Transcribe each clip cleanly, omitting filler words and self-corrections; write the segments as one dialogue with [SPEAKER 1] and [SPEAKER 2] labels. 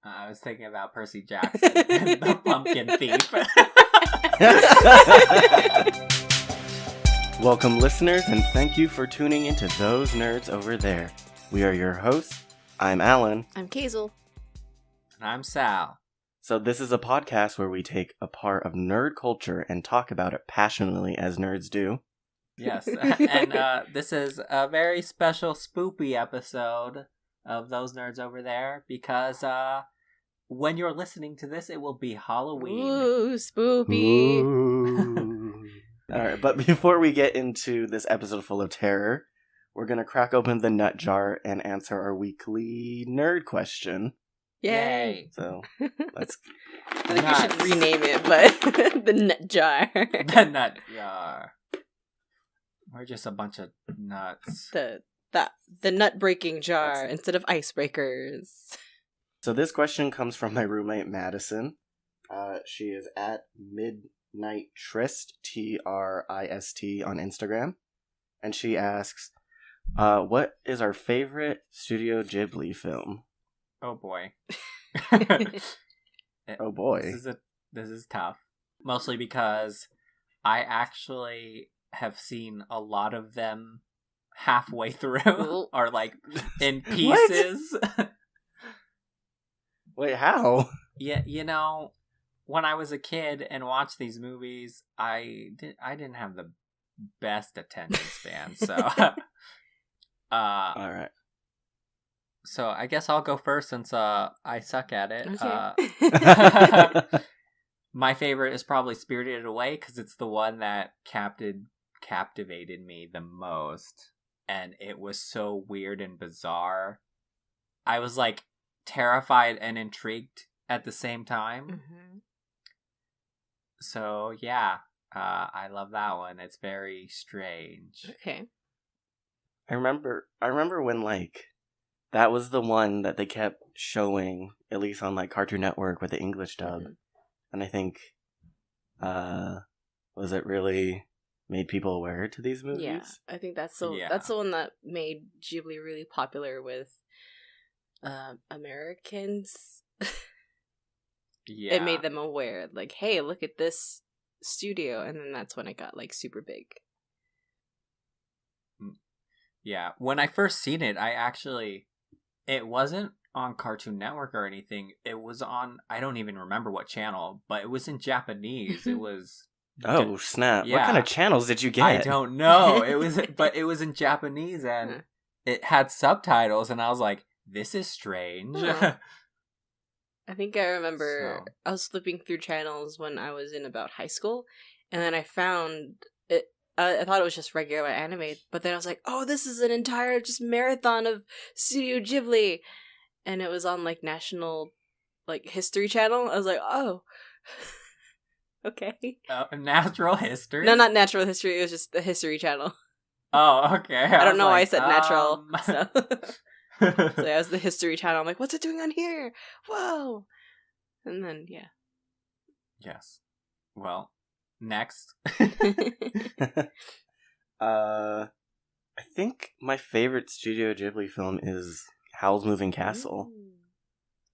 [SPEAKER 1] I was thinking about Percy Jackson and the Pumpkin Thief.
[SPEAKER 2] Welcome, listeners, and thank you for tuning into Those Nerds Over There. We are your hosts. I'm Alan.
[SPEAKER 3] I'm Kazel.
[SPEAKER 1] And I'm Sal.
[SPEAKER 2] So this is a podcast where we take a part of nerd culture and talk about it passionately as nerds do.
[SPEAKER 1] Yes, and this is a very special spoopy episode of Those Nerds Over There because when you're listening to this, it will be Halloween.
[SPEAKER 3] Ooh, spoopy.
[SPEAKER 2] Ooh. Alright, but before we get into this episode full of terror, we're going to crack open the nut jar and answer our weekly nerd question.
[SPEAKER 3] Yay.
[SPEAKER 2] So, let's...
[SPEAKER 3] I think you should rename it, but the nut jar.
[SPEAKER 1] The nut jar. We're just a bunch of nuts.
[SPEAKER 3] The nut-breaking jar instead of icebreakers.
[SPEAKER 2] So this question comes from my roommate, Madison. She is at Midnight Trist, Trist, on Instagram. And she asks, what is our favorite Studio Ghibli film?
[SPEAKER 1] Oh boy.
[SPEAKER 2] Oh boy.
[SPEAKER 1] This is tough. Mostly because I actually have seen a lot of them halfway through or like in pieces.
[SPEAKER 2] Wait, how?
[SPEAKER 1] Yeah, you know, when I was a kid and watched these movies, I didn't have the best attention span, so
[SPEAKER 2] all right.
[SPEAKER 1] So I guess I'll go first since I suck at it.
[SPEAKER 3] Okay.
[SPEAKER 1] My favorite is probably Spirited Away because it's the one that captivated me the most, and it was so weird and bizarre. I was like terrified and intrigued at the same time.
[SPEAKER 3] Mm-hmm.
[SPEAKER 1] So yeah, I love that one. It's very strange.
[SPEAKER 3] Okay.
[SPEAKER 2] I remember when like that was the one that they kept showing, at least on like Cartoon Network with the English dub. Mm-hmm. And I think was it really made people aware to these movies?
[SPEAKER 3] Yeah, I think that's the one that made Ghibli really popular with Americans.
[SPEAKER 1] Yeah.
[SPEAKER 3] It made them aware, like, hey, look at this studio, and then that's when it got like super big.
[SPEAKER 1] Yeah, when I first seen it, it wasn't on Cartoon Network or anything. It was on, I don't even remember what channel, but it was in Japanese. It was...
[SPEAKER 2] Oh, snap.
[SPEAKER 1] Yeah.
[SPEAKER 2] What kind of channels did you get?
[SPEAKER 1] I don't know. But it was in Japanese, and it had subtitles, and I was like, this is strange.
[SPEAKER 3] Huh. I think I remember I was flipping through channels when I was in about high school, and then I found it. I thought it was just regular anime, but then I was like, oh, this is an entire just marathon of Studio Ghibli. And it was on like National like History Channel. I was like, oh, okay.
[SPEAKER 1] Natural History?
[SPEAKER 3] No, not Natural History. It was just the History Channel.
[SPEAKER 1] Oh, okay.
[SPEAKER 3] I don't know why I said natural. So. So yeah, it was the History Channel. I'm like, what's it doing on here? Whoa. And then, yeah.
[SPEAKER 1] Yes. Well, next.
[SPEAKER 2] I think my favorite Studio Ghibli film is Howl's Moving Castle.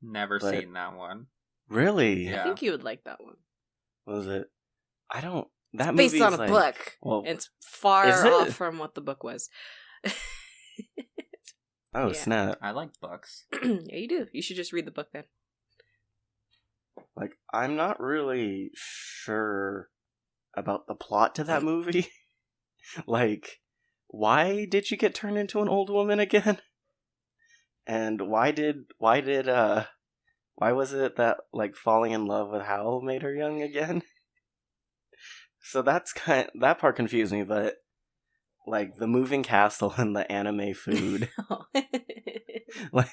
[SPEAKER 1] Never seen that one.
[SPEAKER 2] Really?
[SPEAKER 1] Yeah.
[SPEAKER 3] I think you would like that one.
[SPEAKER 2] What was it? I don't... That
[SPEAKER 3] it's based on
[SPEAKER 2] a
[SPEAKER 3] book.
[SPEAKER 2] Well,
[SPEAKER 3] it's far off from what the book was.
[SPEAKER 2] Oh, snap.
[SPEAKER 1] I like books.
[SPEAKER 3] Yeah, you do. You should just read the book then.
[SPEAKER 2] Like, I'm not really sure about the plot to that movie. Like, why did she get turned into an old woman again? And why was it that, like, falling in love with Howl made her young again? So that part confused me, but, like, the moving castle and the anime food.
[SPEAKER 1] Like,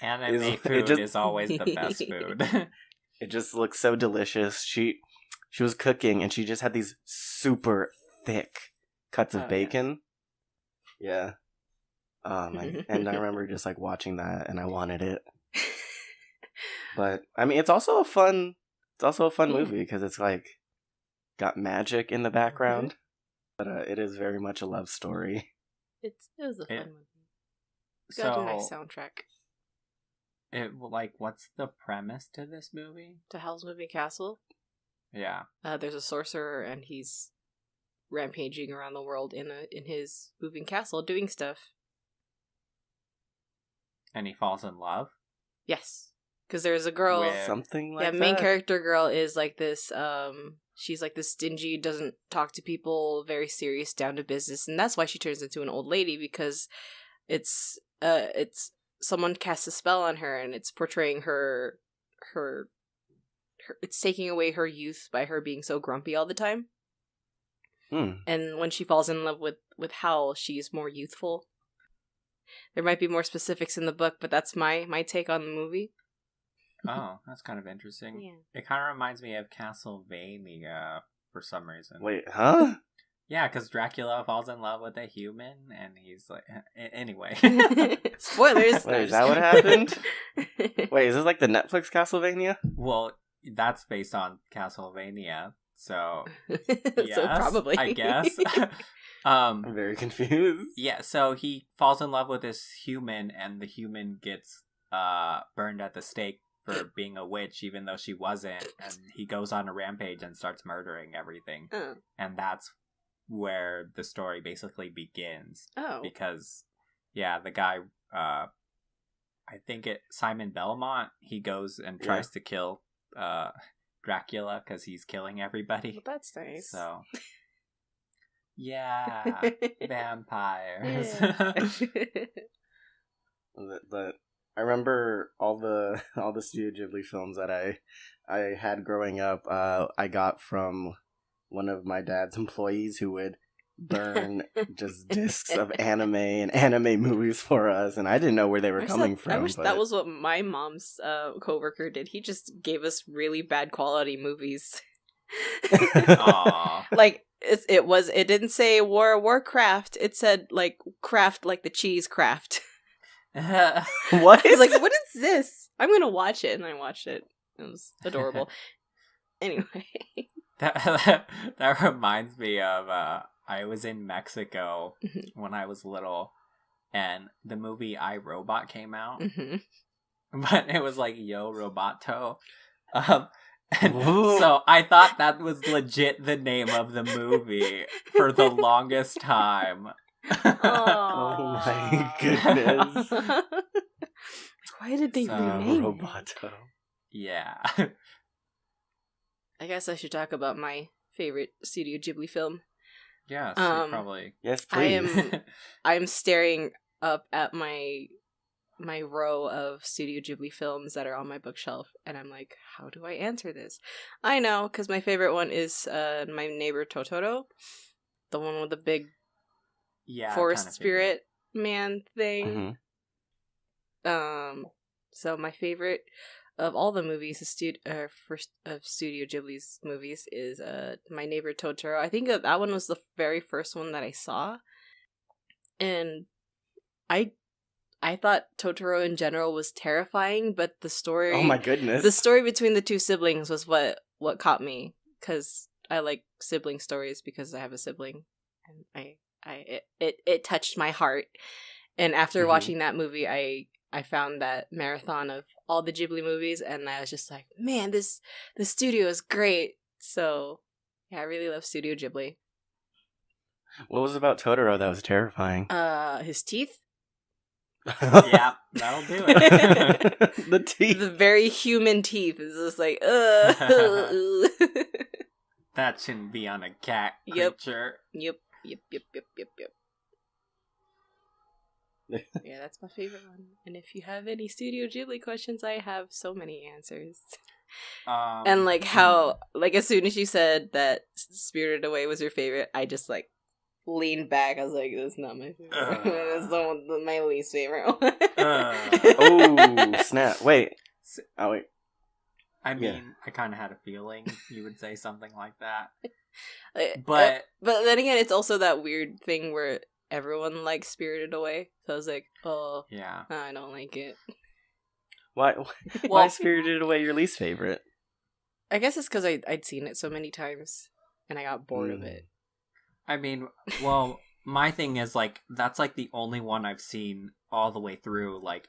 [SPEAKER 1] anime food is always the best food.
[SPEAKER 2] It just looks so delicious. She was cooking, and she just had these super thick cuts of bacon. Yeah. And I remember just like watching that, and I wanted it. But I mean, it's also a fun movie because it's like got magic in the background, but it is very much a love story.
[SPEAKER 3] It was a fun movie. Got a nice soundtrack.
[SPEAKER 1] what's the premise to this movie?
[SPEAKER 3] To Howl's Moving Castle.
[SPEAKER 1] Yeah.
[SPEAKER 3] There's a sorcerer, and he's rampaging around the world in his moving castle, doing stuff.
[SPEAKER 1] And he falls in love?
[SPEAKER 3] Yes. Because there's a girl...
[SPEAKER 1] With...
[SPEAKER 2] Something like that?
[SPEAKER 3] Yeah, main character girl is like this, she's like this stingy, doesn't talk to people, very serious, down to business, and that's why she turns into an old lady, because it's someone casts a spell on her, and it's portraying her it's taking away her youth by her being so grumpy all the time. And when she falls in love with Howl, she's more youthful. There might be more specifics in the book, but that's my take on the movie.
[SPEAKER 1] Oh, that's kind of interesting.
[SPEAKER 3] Yeah.
[SPEAKER 1] It kind of reminds me of Castlevania for some reason.
[SPEAKER 2] Wait, huh?
[SPEAKER 1] Yeah, because Dracula falls in love with a human, and he's like... Anyway.
[SPEAKER 3] Spoilers!
[SPEAKER 2] Wait, is that what happened? Wait, is this like the Netflix Castlevania?
[SPEAKER 1] Well, that's based on Castlevania, so...
[SPEAKER 3] Yes, so probably.
[SPEAKER 1] I guess.
[SPEAKER 2] I'm very confused.
[SPEAKER 1] Yeah, so he falls in love with this human, and the human gets burned at the stake for being a witch, even though she wasn't, and he goes on a rampage and starts murdering everything. And that's where the story basically begins. Because, yeah, the guy, I think Simon Belmont, he goes and tries to kill Dracula because he's killing everybody.
[SPEAKER 3] Well, that's nice.
[SPEAKER 1] So... Yeah, vampires.
[SPEAKER 2] But I remember all the Studio Ghibli films that I had growing up. I got from one of my dad's employees who would burn just discs of anime and anime movies for us, and I didn't know where they were coming from.
[SPEAKER 3] I wish that was what my mom's coworker did. He just gave us really bad quality movies. Like it didn't say Warcraft, it said like craft, like the cheese craft.
[SPEAKER 2] What?
[SPEAKER 3] He's like, what is this? I'm gonna watch it. And I watched it. It was adorable. Anyway,
[SPEAKER 1] that reminds me of I was in Mexico when I was little, and the movie I, Robot came out. But it was like Yo Roboto. And so I thought that was legit the name of the movie for the longest time.
[SPEAKER 2] Oh my goodness.
[SPEAKER 3] Why did they rename
[SPEAKER 2] Roboto?
[SPEAKER 1] Yeah.
[SPEAKER 3] I guess I should talk about my favorite Studio Ghibli film.
[SPEAKER 1] Yes, probably.
[SPEAKER 2] Yes, please.
[SPEAKER 3] I'm staring up at my row of Studio Ghibli films that are on my bookshelf, and I'm like, how do I answer this? I know, because my favorite one is My Neighbor Totoro, the one with the big forest spirit man thing. So my favorite of all the movies, first of Studio Ghibli's movies, is My Neighbor Totoro. I think that one was the very first one that I saw, and I thought Totoro in general was terrifying, but the story...
[SPEAKER 2] Oh my goodness.
[SPEAKER 3] The story between the two siblings was what caught me, because I like sibling stories because I have a sibling, and it touched my heart. And after watching that movie, I found that marathon of all the Ghibli movies, and I was just like, man, the studio is great. So, yeah, I really love Studio Ghibli.
[SPEAKER 2] What was about Totoro that was terrifying?
[SPEAKER 3] His teeth.
[SPEAKER 1] Yeah, that'll do it.
[SPEAKER 2] The teeth.
[SPEAKER 3] The very human teeth is just like,
[SPEAKER 1] That shouldn't be on a cat creature.
[SPEAKER 3] Yep. Yeah, that's my favorite one. And if you have any Studio Ghibli questions, I have so many answers. And like how, like as soon as you said that Spirited Away was your favorite, I just like leaned back. I was like, that's not my favorite. That's my least favorite one.
[SPEAKER 2] Oh, snap. Wait. Oh, wait.
[SPEAKER 1] I mean, I kind of had a feeling you would say something like that. But
[SPEAKER 3] then again, it's also that weird thing where everyone likes Spirited Away. So I was like, oh, yeah, I don't like it.
[SPEAKER 2] Why Spirited Away your least favorite?
[SPEAKER 3] I guess it's because I'd seen it so many times and I got bored of it.
[SPEAKER 1] I mean, well, my thing is, like, that's, like, the only one I've seen all the way through, like,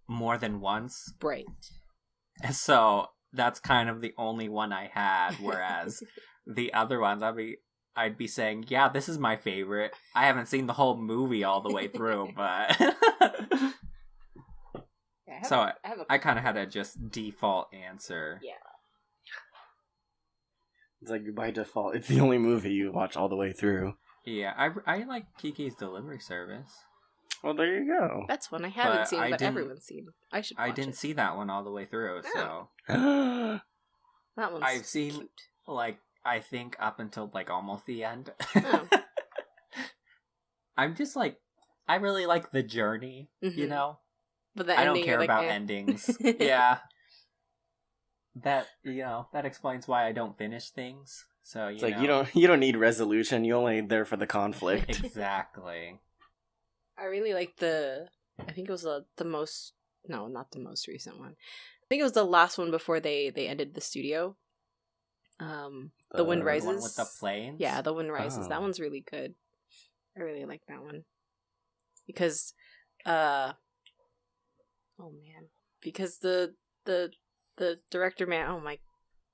[SPEAKER 1] more than once.
[SPEAKER 3] Right.
[SPEAKER 1] And so that's kind of the only one I had, whereas the other ones, I'd be saying, yeah, this is my favorite. I haven't seen the whole movie all the way through, but...
[SPEAKER 3] Yeah,
[SPEAKER 1] I kind of had a just default answer.
[SPEAKER 3] Yeah.
[SPEAKER 2] It's like, by default, it's the only movie you watch all the way through.
[SPEAKER 1] Yeah, I like Kiki's Delivery Service.
[SPEAKER 2] Well, there you go.
[SPEAKER 3] That's one I haven't
[SPEAKER 1] But
[SPEAKER 3] seen, but everyone's seen. I should watch
[SPEAKER 1] I didn't
[SPEAKER 3] it.
[SPEAKER 1] see that one all the way through, so...
[SPEAKER 2] Oh.
[SPEAKER 3] That one's
[SPEAKER 1] I've seen,
[SPEAKER 3] cute.
[SPEAKER 1] like, I think up until, like, almost the end.
[SPEAKER 3] Oh.
[SPEAKER 1] I'm just, like, I really like the journey, you know?
[SPEAKER 3] But the
[SPEAKER 1] I
[SPEAKER 3] ending,
[SPEAKER 1] don't care
[SPEAKER 3] you're like,
[SPEAKER 1] about
[SPEAKER 3] eh.
[SPEAKER 1] endings. Yeah. That, you know, that explains why I don't finish things. So,
[SPEAKER 2] It's like, you don't need resolution, you're only there for the conflict.
[SPEAKER 1] Exactly.
[SPEAKER 3] I really like I think it was the most, no, not the most recent one. I think it was the last one before they ended the studio. The Wind Rises.
[SPEAKER 1] The one with the planes?
[SPEAKER 3] Yeah, The Wind Rises.
[SPEAKER 2] Oh.
[SPEAKER 3] That one's really good. I really like that one. Because, oh man. Because the director, man, oh my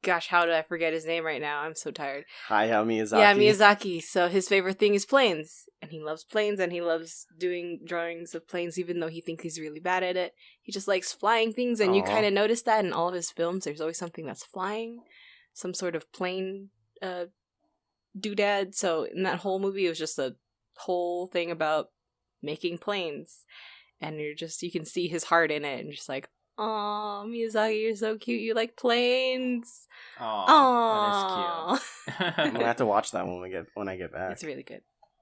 [SPEAKER 3] gosh, how did I forget his name right now? I'm so tired.
[SPEAKER 2] Hayao Miyazaki.
[SPEAKER 3] Yeah, Miyazaki. So his favorite thing is planes. And he loves planes, and he loves doing drawings of planes, even though he thinks he's really bad at it. He just likes flying things, and you
[SPEAKER 2] Aw.
[SPEAKER 3] kind of notice that in all of his films. There's always something that's flying. Some sort of plane doodad. So in that whole movie, it was just a whole thing about making planes. And you can see his heart in it, and just like, "Aw, Miyazaki, you're so cute. You like planes."
[SPEAKER 1] Aw, that is
[SPEAKER 2] I'm
[SPEAKER 1] cute.
[SPEAKER 2] gonna have to watch that when I get back.
[SPEAKER 3] It's really good.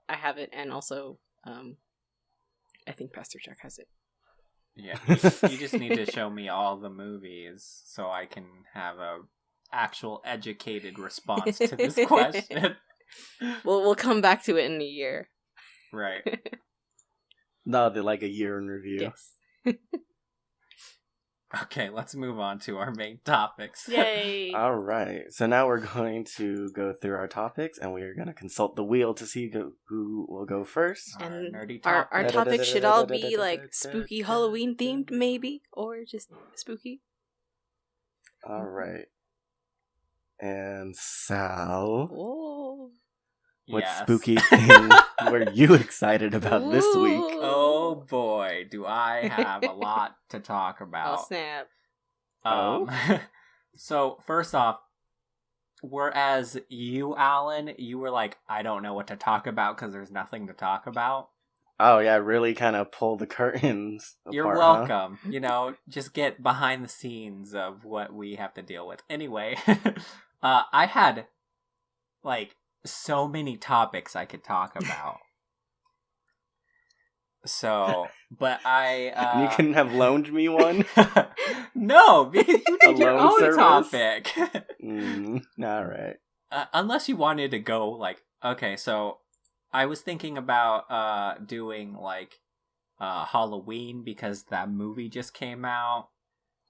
[SPEAKER 3] I have it, and also, I think Pastor Chuck has it.
[SPEAKER 1] Yeah, you just need to show me all the movies so I can have a actual educated response to this question.
[SPEAKER 3] We'll come back to it in a year.
[SPEAKER 1] Right.
[SPEAKER 2] No, they're like a year in review.
[SPEAKER 3] Yes.
[SPEAKER 1] Okay, let's move on to our main topics.
[SPEAKER 3] Yay!
[SPEAKER 2] All right. So now we're going to go through our topics, and we are going to consult the wheel to see who will go first.
[SPEAKER 3] And
[SPEAKER 1] nerdy
[SPEAKER 3] our
[SPEAKER 1] topics.
[SPEAKER 3] topics should all be like spooky Halloween themed, maybe, or just spooky.
[SPEAKER 2] All right. And Sal,
[SPEAKER 3] Whoa!
[SPEAKER 2] what
[SPEAKER 1] Yes.
[SPEAKER 2] spooky thing were you excited about this week?
[SPEAKER 3] Ooh.
[SPEAKER 1] Oh boy, do I have a lot to talk
[SPEAKER 3] Oh
[SPEAKER 1] about.
[SPEAKER 3] snap!
[SPEAKER 1] So first off, whereas you, Alan, you were like, I don't know what to talk about because there's nothing to talk about.
[SPEAKER 2] Oh yeah, really kind of pull the curtains apart,
[SPEAKER 1] You're
[SPEAKER 2] huh?
[SPEAKER 1] welcome. You know, just get behind the scenes of what we have to deal with. Anyway, I had like so many topics I could talk about. So, but
[SPEAKER 2] You couldn't have loaned me one?
[SPEAKER 1] No, because you did your
[SPEAKER 2] loan
[SPEAKER 1] own
[SPEAKER 2] service?
[SPEAKER 1] topic.
[SPEAKER 2] All right.
[SPEAKER 1] Unless you wanted to go like, okay, so I was thinking about doing like Halloween because that movie just came out.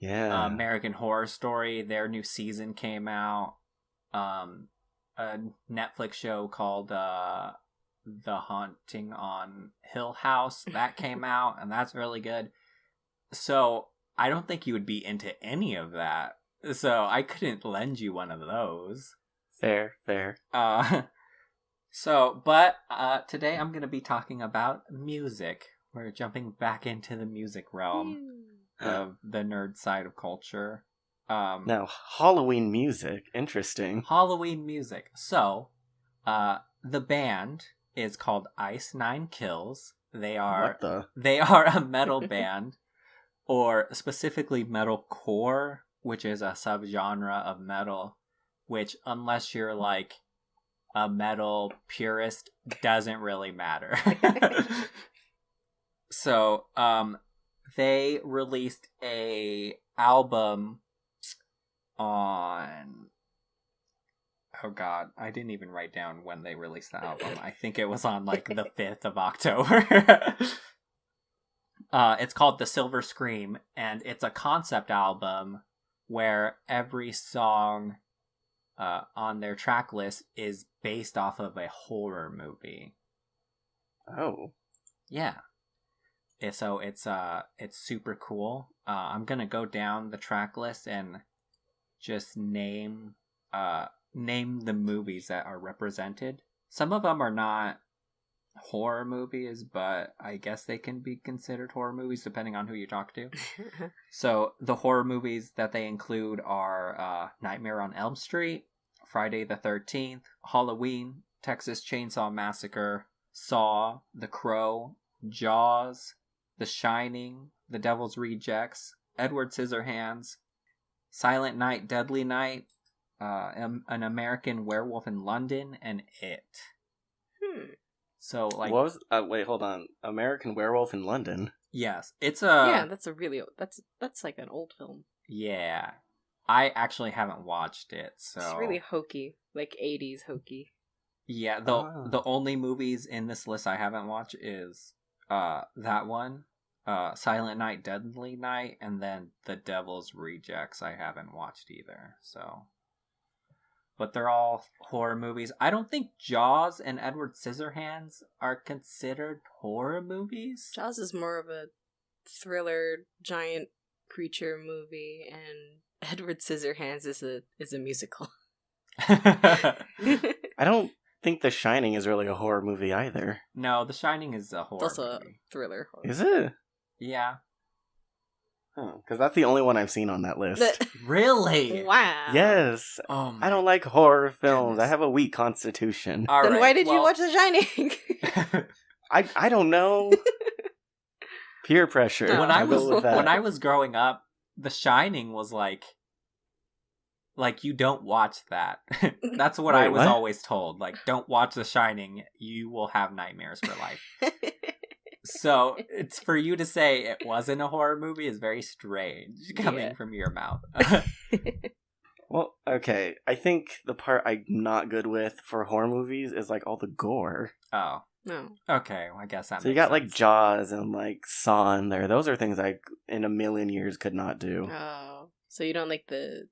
[SPEAKER 2] Yeah.
[SPEAKER 1] American Horror Story, their new season came out. A Netflix show called The Haunting on Hill House that came out, and that's really good. So I don't think you would be into any of that. So I couldn't lend you one of those.
[SPEAKER 2] Fair.
[SPEAKER 1] But today I'm going to be talking about music. We're jumping back into the music realm of the nerd side of culture.
[SPEAKER 2] Now, Halloween music. Interesting.
[SPEAKER 1] Halloween music. So, the band is called Ice Nine Kills. They are a metal band, or specifically metalcore, which is a subgenre of metal, which unless you're like a metal purist, doesn't really matter. So, they released a album on... Oh god, I didn't even write down when they released the album. I think it was on like the 5th of October. It's called The Silver Scream, and it's a concept album where every song on their track list is based off of a horror movie.
[SPEAKER 2] Oh.
[SPEAKER 1] Yeah. So it's super cool. I'm gonna go down the track list and just name the movies that are represented. Some of them are not horror movies, but I guess they can be considered horror movies depending on who you talk to. So the horror movies that they include are Nightmare on Elm Street, Friday the 13th, Halloween, Texas Chainsaw Massacre, Saw, The Crow, Jaws, The Shining, The Devil's Rejects, Edward Scissorhands, Silent Night, Deadly Night, An American Werewolf in London, and It. So, like...
[SPEAKER 2] What was... wait, hold on. American Werewolf in London?
[SPEAKER 1] Yes, it's
[SPEAKER 3] Yeah, that's a really... That's like an old film.
[SPEAKER 1] Yeah. I actually haven't watched it, so...
[SPEAKER 3] It's really hokey. Like 80s hokey.
[SPEAKER 1] Yeah, the only movies in this list I haven't watched is that one, Silent Night, Deadly Night, and then The Devil's Rejects I haven't watched either, so... But they're all horror movies. I don't think Jaws and Edward Scissorhands are considered horror movies.
[SPEAKER 3] Jaws is more of a thriller, giant creature movie, and Edward Scissorhands is a musical.
[SPEAKER 2] I don't think The Shining is really a horror movie either.
[SPEAKER 1] No, The Shining is a horror
[SPEAKER 3] It's also
[SPEAKER 1] movie.
[SPEAKER 3] a thriller horror.
[SPEAKER 2] Is it?
[SPEAKER 1] Yeah.
[SPEAKER 2] Because that's the only one I've seen on that list.
[SPEAKER 1] Really?
[SPEAKER 3] Wow.
[SPEAKER 2] Yes.
[SPEAKER 1] Oh my
[SPEAKER 2] I don't like horror films.
[SPEAKER 1] goodness.
[SPEAKER 2] I have a weak constitution.
[SPEAKER 1] All
[SPEAKER 3] Then
[SPEAKER 1] right,
[SPEAKER 3] why did you
[SPEAKER 1] well-
[SPEAKER 3] watch The Shining?
[SPEAKER 2] I don't know. Peer pressure.
[SPEAKER 3] Oh.
[SPEAKER 1] when
[SPEAKER 2] I'll
[SPEAKER 1] I
[SPEAKER 2] go
[SPEAKER 1] was
[SPEAKER 2] with that.
[SPEAKER 1] when I was growing up, The Shining was like you don't watch that. That's what I
[SPEAKER 2] Wait,
[SPEAKER 1] was
[SPEAKER 2] what?
[SPEAKER 1] always told. Like, don't watch The Shining. You will have nightmares for life. So it's for you to say it wasn't a horror movie is very strange coming from your mouth.
[SPEAKER 2] Well, okay. I think the part I'm not good with for horror movies is like all the gore.
[SPEAKER 1] Oh,
[SPEAKER 3] No.
[SPEAKER 1] okay. Well, I guess that.
[SPEAKER 2] So you
[SPEAKER 1] makes
[SPEAKER 2] got like
[SPEAKER 1] sense.
[SPEAKER 2] Jaws and like Saw in there. Those are things I in a million years could not do.
[SPEAKER 3] Oh. So you don't like the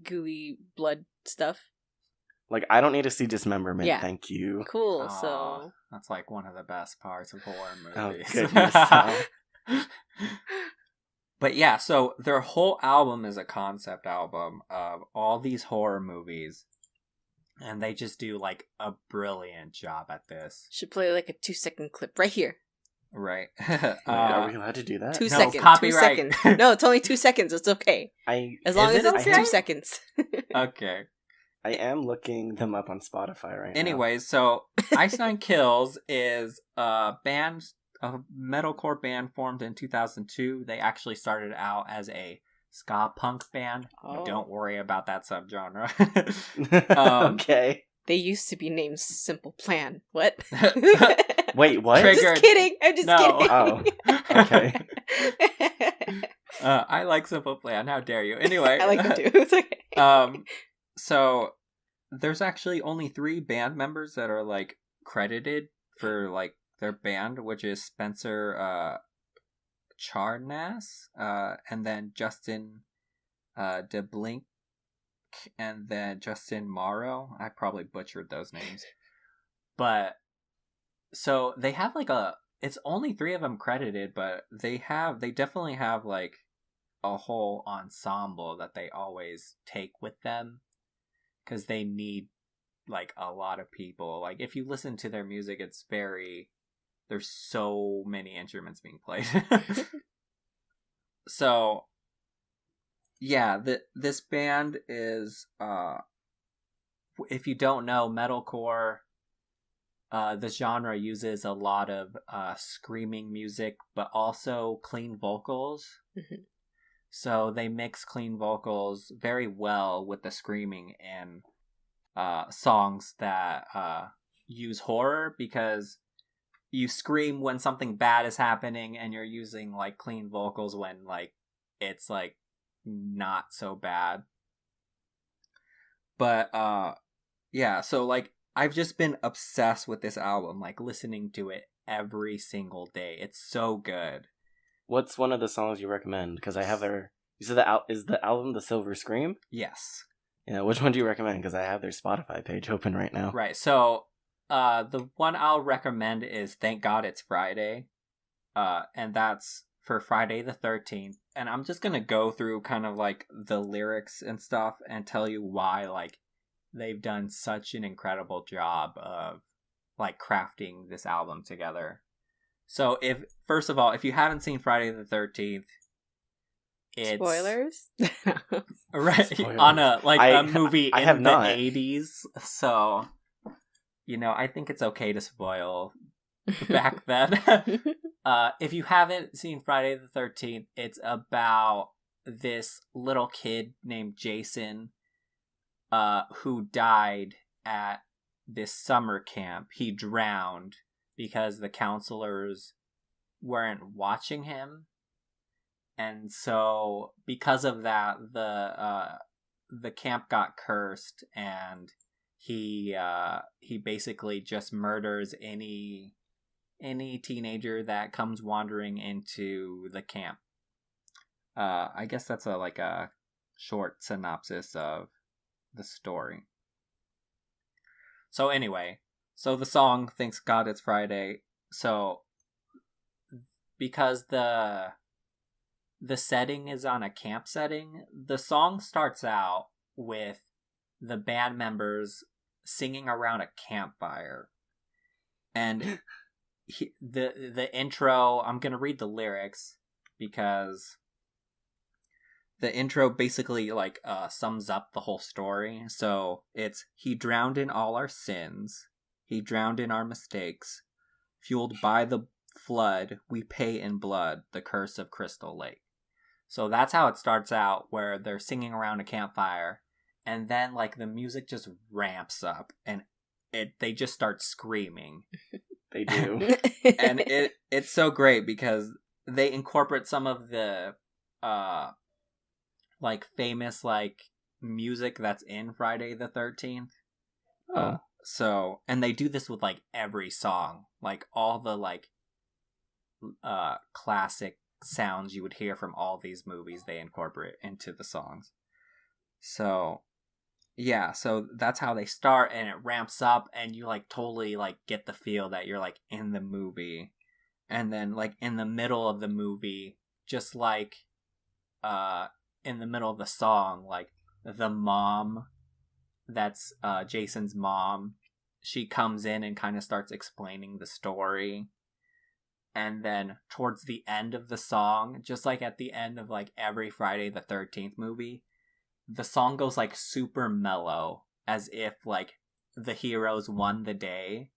[SPEAKER 3] gooey blood stuff?
[SPEAKER 2] Like I don't need to see dismemberment.
[SPEAKER 3] Yeah.
[SPEAKER 2] Thank you.
[SPEAKER 3] Cool.
[SPEAKER 1] Aw,
[SPEAKER 3] So
[SPEAKER 1] that's like one of the best parts of horror
[SPEAKER 2] Oh,
[SPEAKER 1] movies.
[SPEAKER 2] goodness.
[SPEAKER 1] But yeah, so their whole album is a concept album of all these horror movies, and they just do like a brilliant job at this,
[SPEAKER 3] should play like a 2-second clip right here.
[SPEAKER 1] right?
[SPEAKER 2] Wait, are we allowed to do that?
[SPEAKER 3] 2
[SPEAKER 1] no,
[SPEAKER 3] seconds.
[SPEAKER 1] copyright.
[SPEAKER 3] 2 seconds. No, it's only 2 seconds. It's okay. As long
[SPEAKER 1] Is
[SPEAKER 3] as
[SPEAKER 1] it
[SPEAKER 3] it's
[SPEAKER 1] okay?
[SPEAKER 3] 2 seconds.
[SPEAKER 1] Okay.
[SPEAKER 2] I am looking them up on Spotify right now.
[SPEAKER 1] Anyways, so Ice Nine Kills is a metalcore band formed in 2002. They actually started out as a ska punk band.
[SPEAKER 3] Oh.
[SPEAKER 1] Don't worry about that subgenre.
[SPEAKER 2] Okay.
[SPEAKER 3] They used to be named Simple Plan. What?
[SPEAKER 2] Wait, what?
[SPEAKER 1] Triggered.
[SPEAKER 3] Just kidding. I'm just
[SPEAKER 1] No.
[SPEAKER 3] kidding.
[SPEAKER 2] Oh, okay.
[SPEAKER 1] I like Simple Plan. How dare you? Anyway,
[SPEAKER 3] I like them too. It's okay.
[SPEAKER 1] So there's actually only 3 band members that are like credited for like their band, which is Spencer Charnas, and then Justin DeBlink, and then Justin Morrow. I probably butchered those names, but so they have like it's only 3 of them credited, but they definitely have like a whole ensemble that they always take with them, because they need like a lot of people. Like if you listen to their music, there's so many instruments being played. So yeah, this band is if you don't know, metalcore, the genre uses a lot of screaming music, but also clean vocals.
[SPEAKER 3] Mhm.
[SPEAKER 1] So they mix clean vocals very well with the screaming in songs that use horror, because you scream when something bad is happening, and you're using like clean vocals when like it's like not so bad. But yeah, so like I've just been obsessed with this album, like listening to it every single day. It's so good.
[SPEAKER 2] What's one of the songs you recommend? Because I have their... You said is the album The Silver Scream?
[SPEAKER 1] Yes.
[SPEAKER 2] Yeah, which one do you recommend? Because I have their Spotify page open right now.
[SPEAKER 1] Right. So the one I'll recommend is Thank God It's Friday. And that's for Friday the 13th, and I'm just gonna go through kind of like the lyrics and stuff and tell you why like they've done such an incredible job of like crafting this album together. So first of all, if you haven't seen Friday the 13th, it's
[SPEAKER 3] spoilers.
[SPEAKER 1] right
[SPEAKER 2] Spoilers.
[SPEAKER 1] on a movie
[SPEAKER 2] I
[SPEAKER 1] in
[SPEAKER 2] have
[SPEAKER 1] the
[SPEAKER 2] not.
[SPEAKER 1] 80s. So, I think it's okay to spoil back then. If you haven't seen Friday the 13th, it's about this little kid named Jason who died at this summer camp. He drowned because the counselors weren't watching him. And so because of that, the camp got cursed, and he basically just murders any teenager that comes wandering into the camp. I guess that's a short synopsis of the story. So anyway, so the song "Thanks God It's Friday." So because the setting is on a camp setting, the song starts out with the band members singing around a campfire, and the intro, I'm gonna read the lyrics because the intro basically sums up the whole story. So it's, he drowned in all our sins, he drowned in our mistakes, fueled by the flood we pay in blood, the curse of Crystal Lake. So that's how it starts out, where they're singing around a campfire, and then the music just ramps up, and they just start screaming.
[SPEAKER 2] They do.
[SPEAKER 1] And it's so great because they incorporate some of the famous music that's in Friday the 13th.
[SPEAKER 2] Oh.
[SPEAKER 1] So, and they do this with every song, all the classic sounds you would hear from all these movies they incorporate into the songs. So yeah, so that's how they start, and it ramps up, and you totally get the feel that you're in the movie. And then in the middle of the movie, just in the middle of the song, the mom, that's Jason's mom, she comes in and kind of starts explaining the story. And then towards the end of the song, just at the end of every Friday the 13th movie, the song goes super mellow, as if the heroes won the day.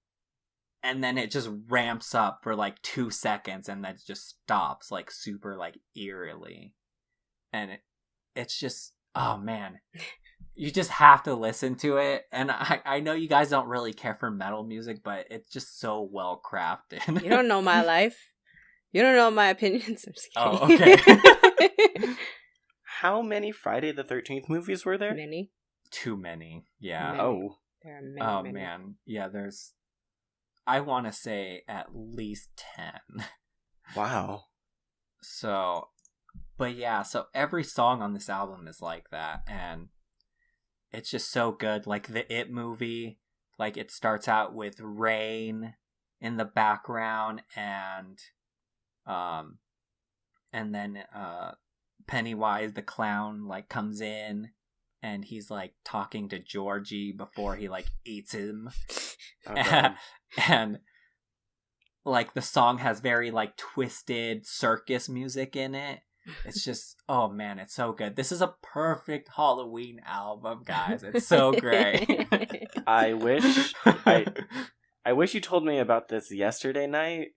[SPEAKER 1] And then it just ramps up for 2 seconds, and then it just stops super eerily. And it's just, oh man, you just have to listen to it. And I know you guys don't really care for metal music, but it's just so well crafted.
[SPEAKER 3] You don't know my life. You don't know my opinions. I'm just kidding.
[SPEAKER 1] Oh, okay.
[SPEAKER 2] How many Friday the 13th movies were there?
[SPEAKER 3] Many.
[SPEAKER 1] Too many. Yeah.
[SPEAKER 3] Many.
[SPEAKER 2] Oh.
[SPEAKER 3] There are many.
[SPEAKER 1] Oh
[SPEAKER 3] many.
[SPEAKER 1] man. Yeah, I want to say at least 10.
[SPEAKER 2] Wow.
[SPEAKER 1] So, but yeah, so every song on this album is like that, and it's just so good. The It movie, it starts out with rain in the background, and then Pennywise the clown comes in, and he's talking to Georgie before he eats him.
[SPEAKER 2] Okay.
[SPEAKER 1] And the song has very twisted circus music in it. It's just, oh man, it's so good. This is a perfect Halloween album, guys. It's so great.
[SPEAKER 2] I wish you told me about this yesterday night,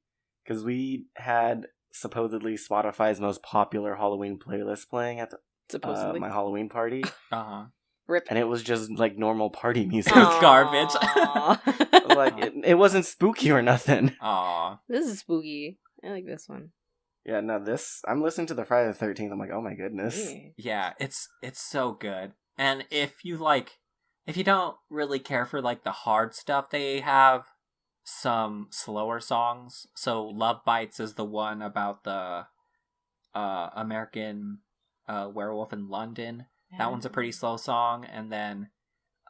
[SPEAKER 2] because we had supposedly Spotify's most popular Halloween playlist playing at
[SPEAKER 3] Supposedly.
[SPEAKER 2] my Halloween party.
[SPEAKER 1] Uh-huh.
[SPEAKER 3] Rip.
[SPEAKER 2] And it was just normal party music.
[SPEAKER 1] It's garbage.
[SPEAKER 2] It wasn't spooky or nothing.
[SPEAKER 1] Aw.
[SPEAKER 3] This is spooky. I like this one.
[SPEAKER 2] Yeah, no, I'm listening to the Friday the 13th. I'm like, oh my goodness.
[SPEAKER 1] Yeah, it's so good. And if you don't really care for the hard stuff, they have some slower songs. So Love Bites is the one about the American werewolf in London. That one's a pretty slow song. And then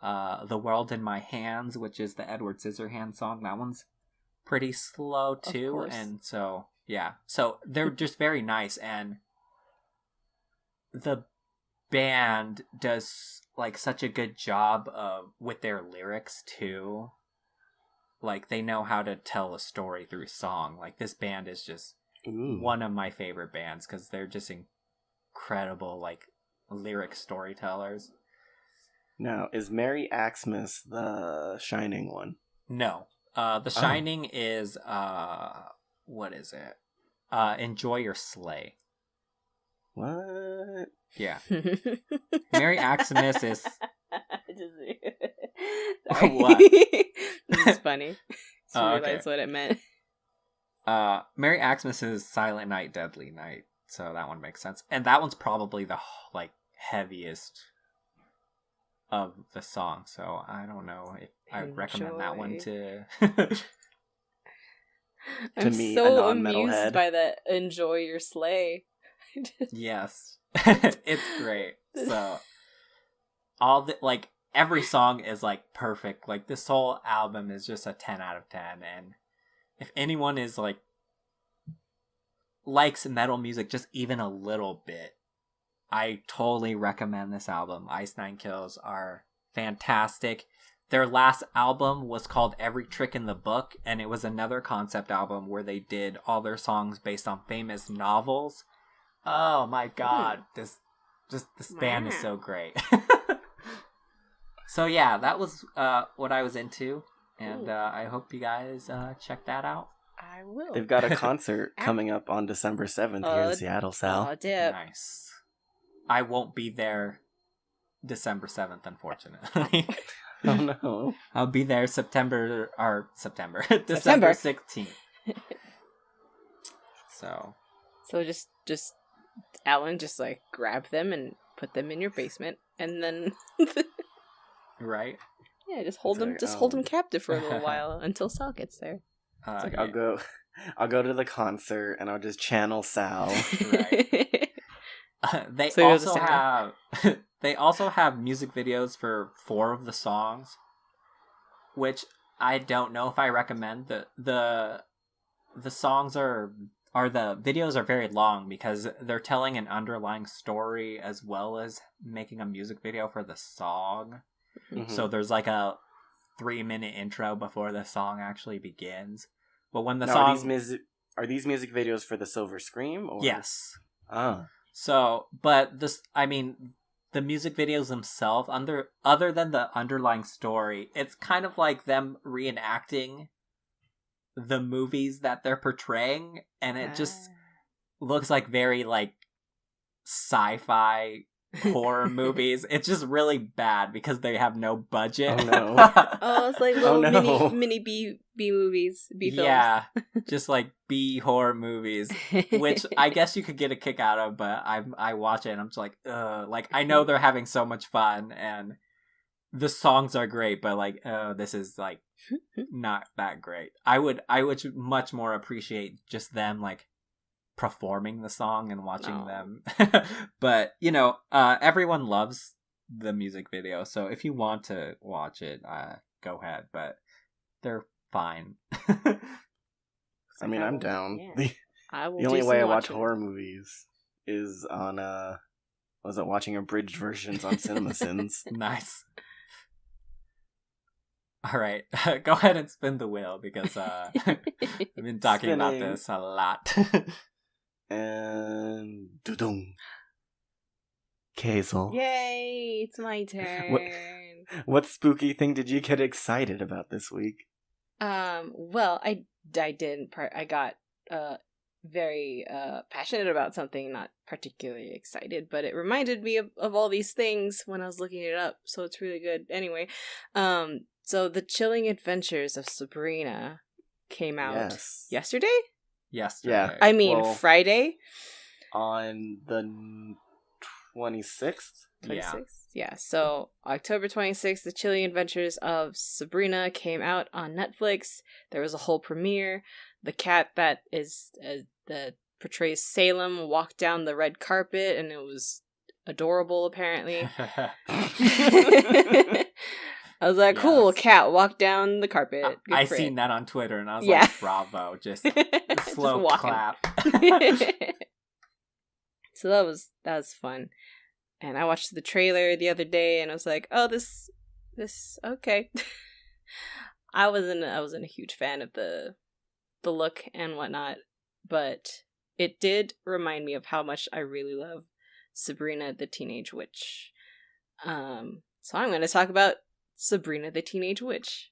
[SPEAKER 1] The World in My Hands, which is the Edward Scissorhands song, that one's pretty slow too. And so Yeah. So they're just very nice, and the band does like such a good job with their lyrics too. Like they know how to tell a story through song. Like this band is just one of my favorite bands because they're just incredible like lyric storytellers.
[SPEAKER 2] Now, is Mary Xmas the Shining one?
[SPEAKER 1] No. The Shining is what is it? Enjoy Your Sleigh.
[SPEAKER 2] What?
[SPEAKER 1] Yeah. Merry Xmas is...
[SPEAKER 3] Sorry.
[SPEAKER 1] What?
[SPEAKER 3] This is funny. Just realized
[SPEAKER 1] okay.
[SPEAKER 3] what it meant.
[SPEAKER 1] Merry Xmas is Silent Night, Deadly Night. So that one makes sense. And that one's probably the like heaviest of the song. So I don't know if I would recommend that one to...
[SPEAKER 3] I'm
[SPEAKER 2] me,
[SPEAKER 3] so
[SPEAKER 2] a non-metalhead.
[SPEAKER 3] amused by that Enjoy Your Sleigh.
[SPEAKER 1] Yes. It's great. So all the like every song is like perfect. Like this whole album is just a 10 out of 10, and if anyone is like likes metal music just even a little bit, I totally recommend this album. Ice Nine Kills are fantastic. Their last album was called Every Trick in the Book, and it was another concept album where they did all their songs based on famous novels. Oh my god, this band is so great. So yeah, that was what I was into, and I hope you guys check that out.
[SPEAKER 3] I will.
[SPEAKER 2] They've got a concert coming up on December 7th here in Seattle, Sal.
[SPEAKER 3] Oh, dip.
[SPEAKER 1] Nice. I won't be there December 7th, unfortunately.
[SPEAKER 2] Oh no.
[SPEAKER 1] I'll be there December 16th. So
[SPEAKER 3] just Alan, just like grab them and put them in your basement, and then
[SPEAKER 1] right?
[SPEAKER 3] Yeah, just hold them captive for a little while until Sal gets there.
[SPEAKER 2] It's like I'll go to the concert and I'll just channel Sal.
[SPEAKER 1] Right. They also have music videos for 4 of the songs, which I don't know if I recommend. The songs the videos are very long because they're telling an underlying story as well as making a music video for the song. Mm-hmm. So there's like a 3-minute intro before the song actually begins. But when the song
[SPEAKER 2] are these music videos for the Silver Scream? Or...
[SPEAKER 1] Yes.
[SPEAKER 2] Ah.
[SPEAKER 1] So, but the music videos themselves, other than the underlying story, it's kind of like them reenacting the movies that they're portraying, and it just looks like very like sci-fi horror movies. It's just really bad because they have no budget.
[SPEAKER 2] Oh no.
[SPEAKER 3] Oh, it's like little mini B movies, B films.
[SPEAKER 1] Yeah, just like B horror movies, which I guess you could get a kick out of, but I watch it and I'm just like, like I know they're having so much fun and the songs are great, but like, this is like not that great. I would much more appreciate just them like performing the song and watching them. But everyone loves the music video, so if you want to watch it, go ahead, but they're fine.
[SPEAKER 2] I mean, I'm down.
[SPEAKER 3] Yeah.
[SPEAKER 2] The only way I watch horror movies is on watching abridged versions on CinemaSins.
[SPEAKER 1] Nice. All right, go ahead and spin the wheel because I've been talking about this a lot.
[SPEAKER 2] And doo-doo. Kazel.
[SPEAKER 3] Yay, it's my turn.
[SPEAKER 2] What spooky thing did you get excited about this week?
[SPEAKER 3] Well, I didn't. I got very passionate about something, not particularly excited, but it reminded me of all these things when I was looking it up, so it's really good. Anyway, so The Chilling Adventures of Sabrina came out yesterday?
[SPEAKER 1] Yesterday.
[SPEAKER 2] Yeah.
[SPEAKER 3] I mean, Friday?
[SPEAKER 2] On the 26th?
[SPEAKER 3] 26th? Yeah, so October 26th, The Chilling Adventures of Sabrina came out on Netflix. There was a whole premiere. The cat that portrays Salem walked down the red carpet, and it was adorable, apparently. I was like, cool, cat, walk down the carpet.
[SPEAKER 1] I seen that on Twitter, and I was like, bravo, just slow clap.
[SPEAKER 3] So that was fun. And I watched the trailer the other day, and I was like, oh, this okay. I wasn't a huge fan of the look and whatnot, but it did remind me of how much I really love Sabrina the Teenage Witch. So I'm going to talk about Sabrina the Teenage Witch.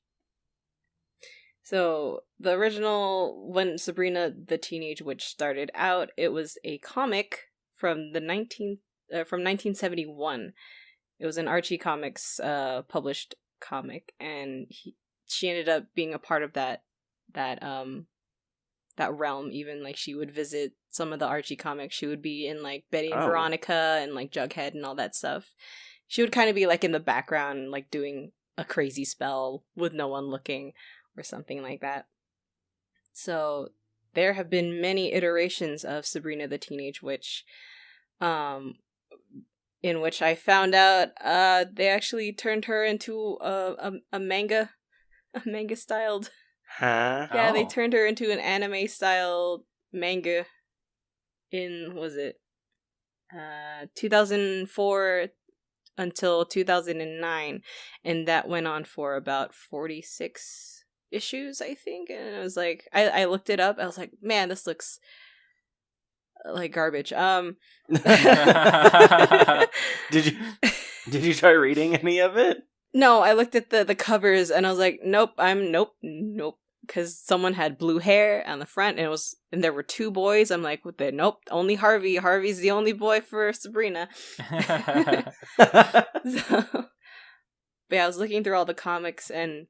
[SPEAKER 3] So the original, when Sabrina the Teenage Witch started out, it was a comic from 1971. It was an Archie Comics published comic, and she ended up being a part of that realm. Even like she would visit some of the Archie comics. She would be in like Betty and Veronica and like Jughead and all that stuff. She would kind of be like in the background, like doing a crazy spell with no one looking or something like that. So there have been many iterations of Sabrina the Teenage Witch, in which I found out they actually turned her into a manga styled.
[SPEAKER 2] Huh?
[SPEAKER 3] Yeah, they turned her into an anime styled manga in 2004 until 2009, and that went on for about 46 issues, I think. And I was like, I looked it up. I was like, man, this looks like garbage.
[SPEAKER 2] Did you try reading any of it?
[SPEAKER 3] No, I looked at the covers and I was like, nope, nope. Because someone had blue hair on the front, and there were two boys. I'm like, nope, only Harvey. Harvey's the only boy for Sabrina. But yeah, I was looking through all the comics, and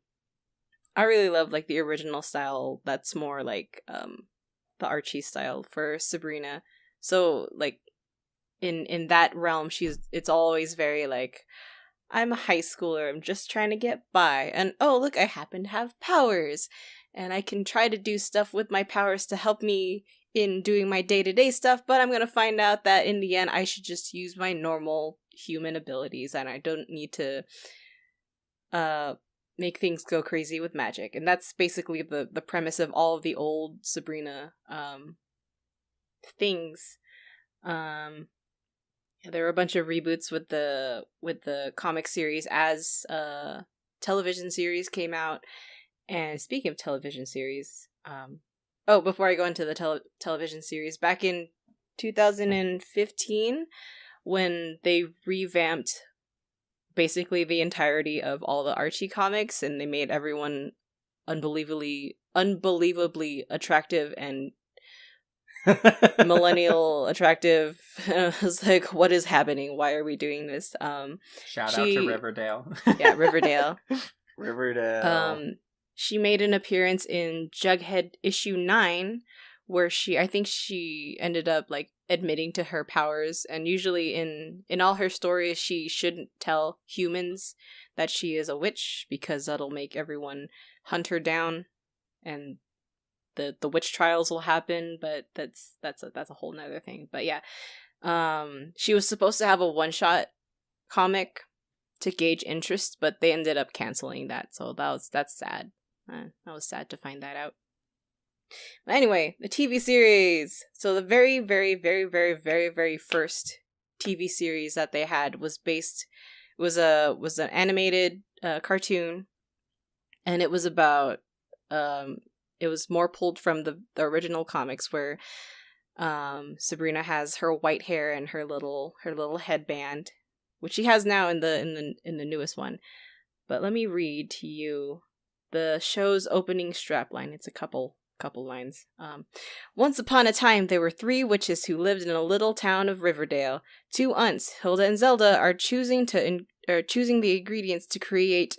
[SPEAKER 3] I really love like the original style. That's more like the Archie style for Sabrina. So like in that realm, it's always very like, I'm a high schooler, I'm just trying to get by, and oh look, I happen to have powers, and I can try to do stuff with my powers to help me in doing my day-to-day stuff, but I'm gonna find out that in the end I should just use my normal human abilities, and I don't need to make things go crazy with magic. And that's basically the premise of all of the old Sabrina things. There were a bunch of reboots with the comic series as television series came out. And speaking of television series, before I go into the television series, back in 2015, when they revamped basically the entirety of all the Archie comics, and they made everyone unbelievably attractive and millennial attractive. I was like, what is happening? Why are we doing this?
[SPEAKER 1] Shout out to Riverdale.
[SPEAKER 3] Yeah, Riverdale.
[SPEAKER 2] She
[SPEAKER 3] She made an appearance in Jughead issue 9, where I think she ended up like admitting to her powers. And usually in all her stories, she shouldn't tell humans that she is a witch, because that'll make everyone hunt her down, and the witch trials will happen. But that's a whole nother thing. But yeah, she was supposed to have a one-shot comic to gauge interest, but they ended up canceling that. So that's sad. That was sad to find that out. But anyway, the TV series. So the very, very, very, very, very, very first TV series that they had was an animated cartoon, and it was about it was more pulled from the original comics, where Sabrina has her white hair and her little headband, which she has now in the newest one. But let me read to you the show's opening strapline. It's a couple lines. Once upon a time, there were 3 witches who lived in a little town of Riverdale. 2 aunts, Hilda and Zelda, are choosing the ingredients to create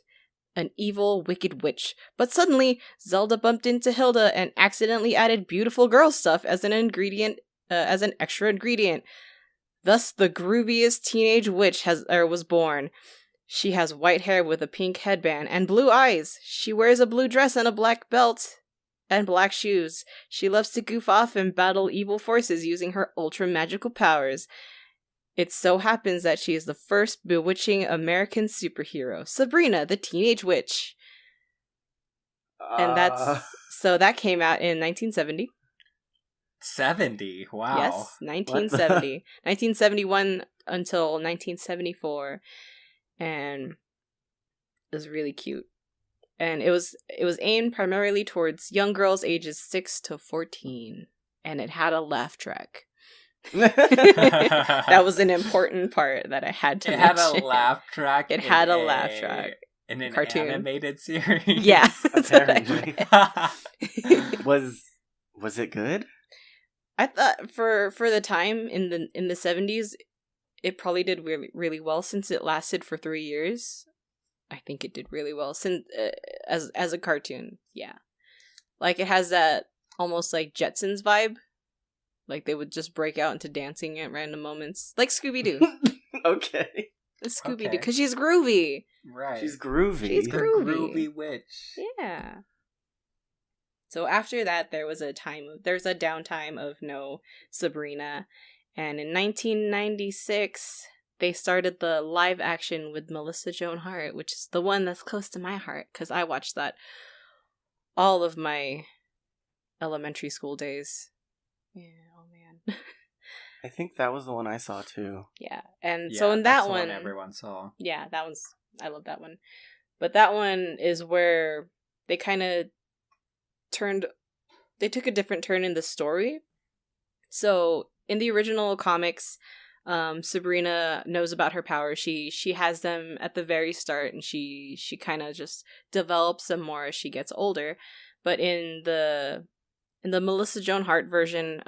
[SPEAKER 3] an evil, wicked witch. But suddenly, Zelda bumped into Hilda and accidentally added beautiful girl stuff as an extra ingredient. Thus, the grooviest teenage witch was born. She has white hair with a pink headband and blue eyes. She wears a blue dress and a black belt and black shoes. She loves to goof off and battle evil forces using her ultra magical powers. it so happens that she is the first bewitching American superhero, Sabrina the Teenage Witch. And that came out in 1970.
[SPEAKER 1] 70? Wow.
[SPEAKER 3] Yes, 1970. 1971 until 1974. And it was really cute. And it was aimed primarily towards young girls ages 6 to 14. And it had a laugh track. That was an important part that I had to mention.
[SPEAKER 1] Had a laugh track.
[SPEAKER 3] It had a laugh track.
[SPEAKER 1] In an
[SPEAKER 3] cartoon.
[SPEAKER 1] Animated series.
[SPEAKER 3] Yeah.
[SPEAKER 2] Apparently. Was it good?
[SPEAKER 3] I thought for the time in the 70s, it probably did really, really well since it lasted for 3 years. I think it did really well since as a cartoon. Yeah. Like it has that almost like Jetsons vibe. Like they would just break out into dancing at random moments. Like Scooby-Doo.
[SPEAKER 2] Okay.
[SPEAKER 3] Scooby-Doo, because she's groovy.
[SPEAKER 1] Right.
[SPEAKER 2] She's groovy.
[SPEAKER 3] She's groovy.
[SPEAKER 1] The groovy witch.
[SPEAKER 3] Yeah. So after that, there's a downtime of no Sabrina. And in 1996, they started the live action with Melissa Joan Hart, which is the one that's close to my heart, because I watched that all of my elementary school days. Yeah, oh man.
[SPEAKER 2] I think that was the one I saw too.
[SPEAKER 3] Yeah, and so in that one,
[SPEAKER 1] everyone saw.
[SPEAKER 3] Yeah, I love that one. But that one is where they kind of took a different turn in the story. So in the original comics, Sabrina knows about her powers. She has them at the very start, and she kind of just develops them more as she gets older. But in the Melissa Joan Hart version,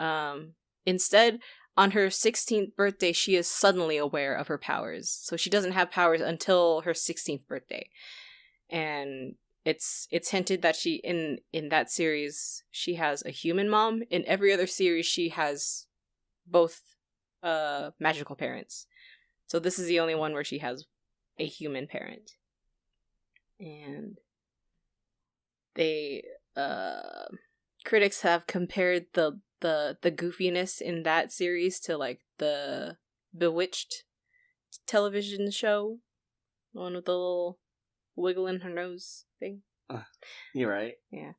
[SPEAKER 3] instead, on her 16th birthday, she is suddenly aware of her powers. So she doesn't have powers until her 16th birthday. And it's hinted that she in that series she has a human mom. In every other series she has both magical parents. So this is the only one where she has a human parent. And they critics have compared the goofiness in that series to like the Bewitched television show, the one with the little wiggle in her nose thing.
[SPEAKER 2] You're right.
[SPEAKER 3] Yeah.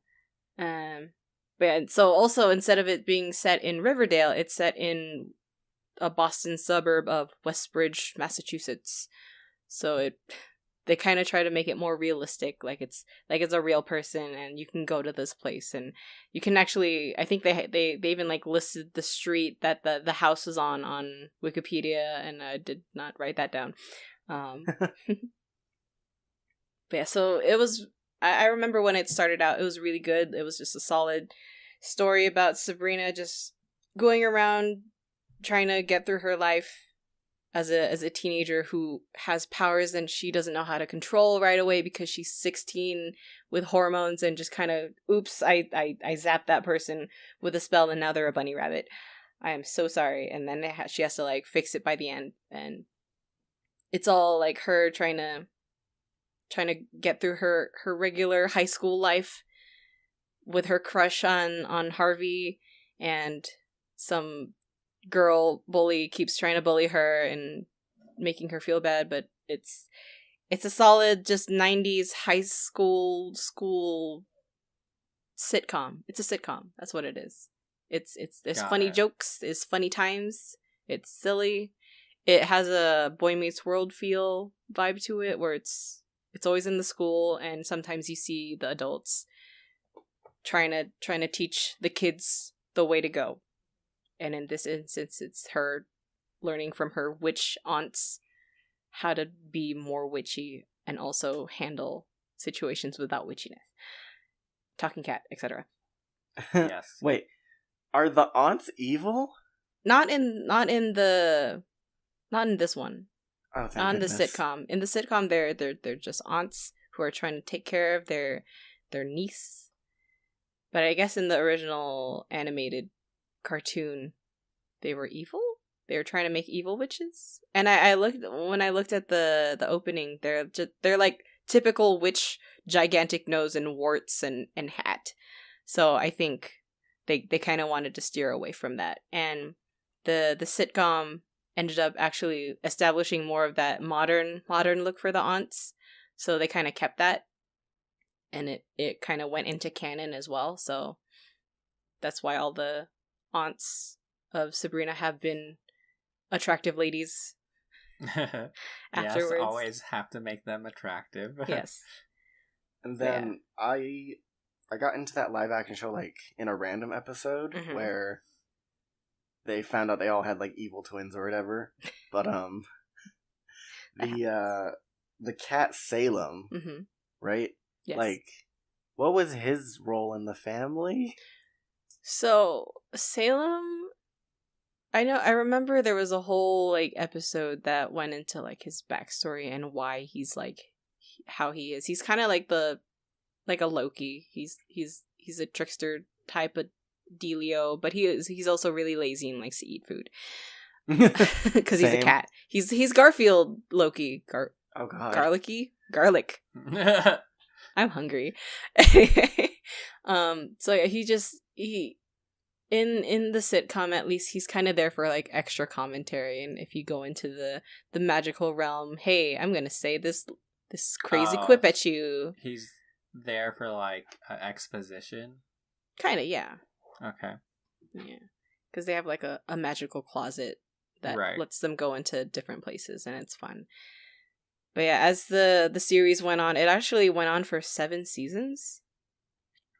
[SPEAKER 3] But so also instead of it being set in Riverdale, it's set in a Boston suburb of Westbridge, Massachusetts. So they kind of try to make it more realistic, like it's a real person, and you can go to this place, and you can actually. I think they even like listed the street that the house is on Wikipedia, and I did not write that down. But yeah, so it was. I remember when it started out, it was really good. It was just a solid story about Sabrina just going around trying to get through her life as a teenager who has powers and she doesn't know how to control right away because she's 16 with hormones and just kind of, oops, I zapped that person with a spell and now they're a bunny rabbit. I am so sorry. And then she has to like fix it by the end, and it's all like her trying to get through her regular high school life with her crush on Harvey, and some girl bully keeps trying to bully her and making her feel bad, but it's a solid just 90s high school sitcom. It's a sitcom. That's what it is. There's funny jokes, there's funny times, it's silly. It has a Boy Meets World feel vibe to it, where it's always in the school, and sometimes you see the adults trying to teach the kids the way to go. And in this instance, it's her learning from her witch aunts how to be more witchy and also handle situations without witchiness. Talking cat, etc.
[SPEAKER 1] Yes.
[SPEAKER 2] Wait, are the aunts evil?
[SPEAKER 3] Not in this one.
[SPEAKER 2] Oh, thank
[SPEAKER 3] On
[SPEAKER 2] goodness.
[SPEAKER 3] the sitcom. In the sitcom, they're just aunts who are trying to take care of their niece. But I guess in the original animated cartoon, they were evil. They were trying to make evil witches. And when I looked at the opening, they're like typical witch, gigantic nose and warts and hat. So I think they kind of wanted to steer away from that. And the sitcom ended up actually establishing more of that modern look for the aunts. So they kind of kept that, and it kind of went into canon as well. So that's why all the aunts of Sabrina have been attractive ladies
[SPEAKER 1] Yes,
[SPEAKER 3] afterwards.
[SPEAKER 1] always have to make them attractive.
[SPEAKER 3] Yes.
[SPEAKER 2] And then I got into that live action show like in a random episode where they found out they all had like evil twins or whatever. But the cat Salem, right?
[SPEAKER 3] Yes.
[SPEAKER 2] Like, what was his role in the family?
[SPEAKER 3] So Salem, I remember there was a whole like episode that went into like his backstory and why he's like how he is. He's kind of like a Loki. He's a trickster type of dealio, but he's also really lazy and likes to eat food because he's a cat. He's Garfield Loki.
[SPEAKER 2] Oh god,
[SPEAKER 3] garlic. I'm hungry. So yeah, he in the sitcom, at least, he's kind of there for like extra commentary, and if you go into the magical realm, hey, I'm gonna say this crazy quip at you.
[SPEAKER 1] He's there for like exposition.
[SPEAKER 3] Kind of, yeah.
[SPEAKER 1] Okay.
[SPEAKER 3] Yeah, because they have like a magical closet that lets them go into different places, and it's fun. But yeah, as the series went on, it actually went on for 7 seasons.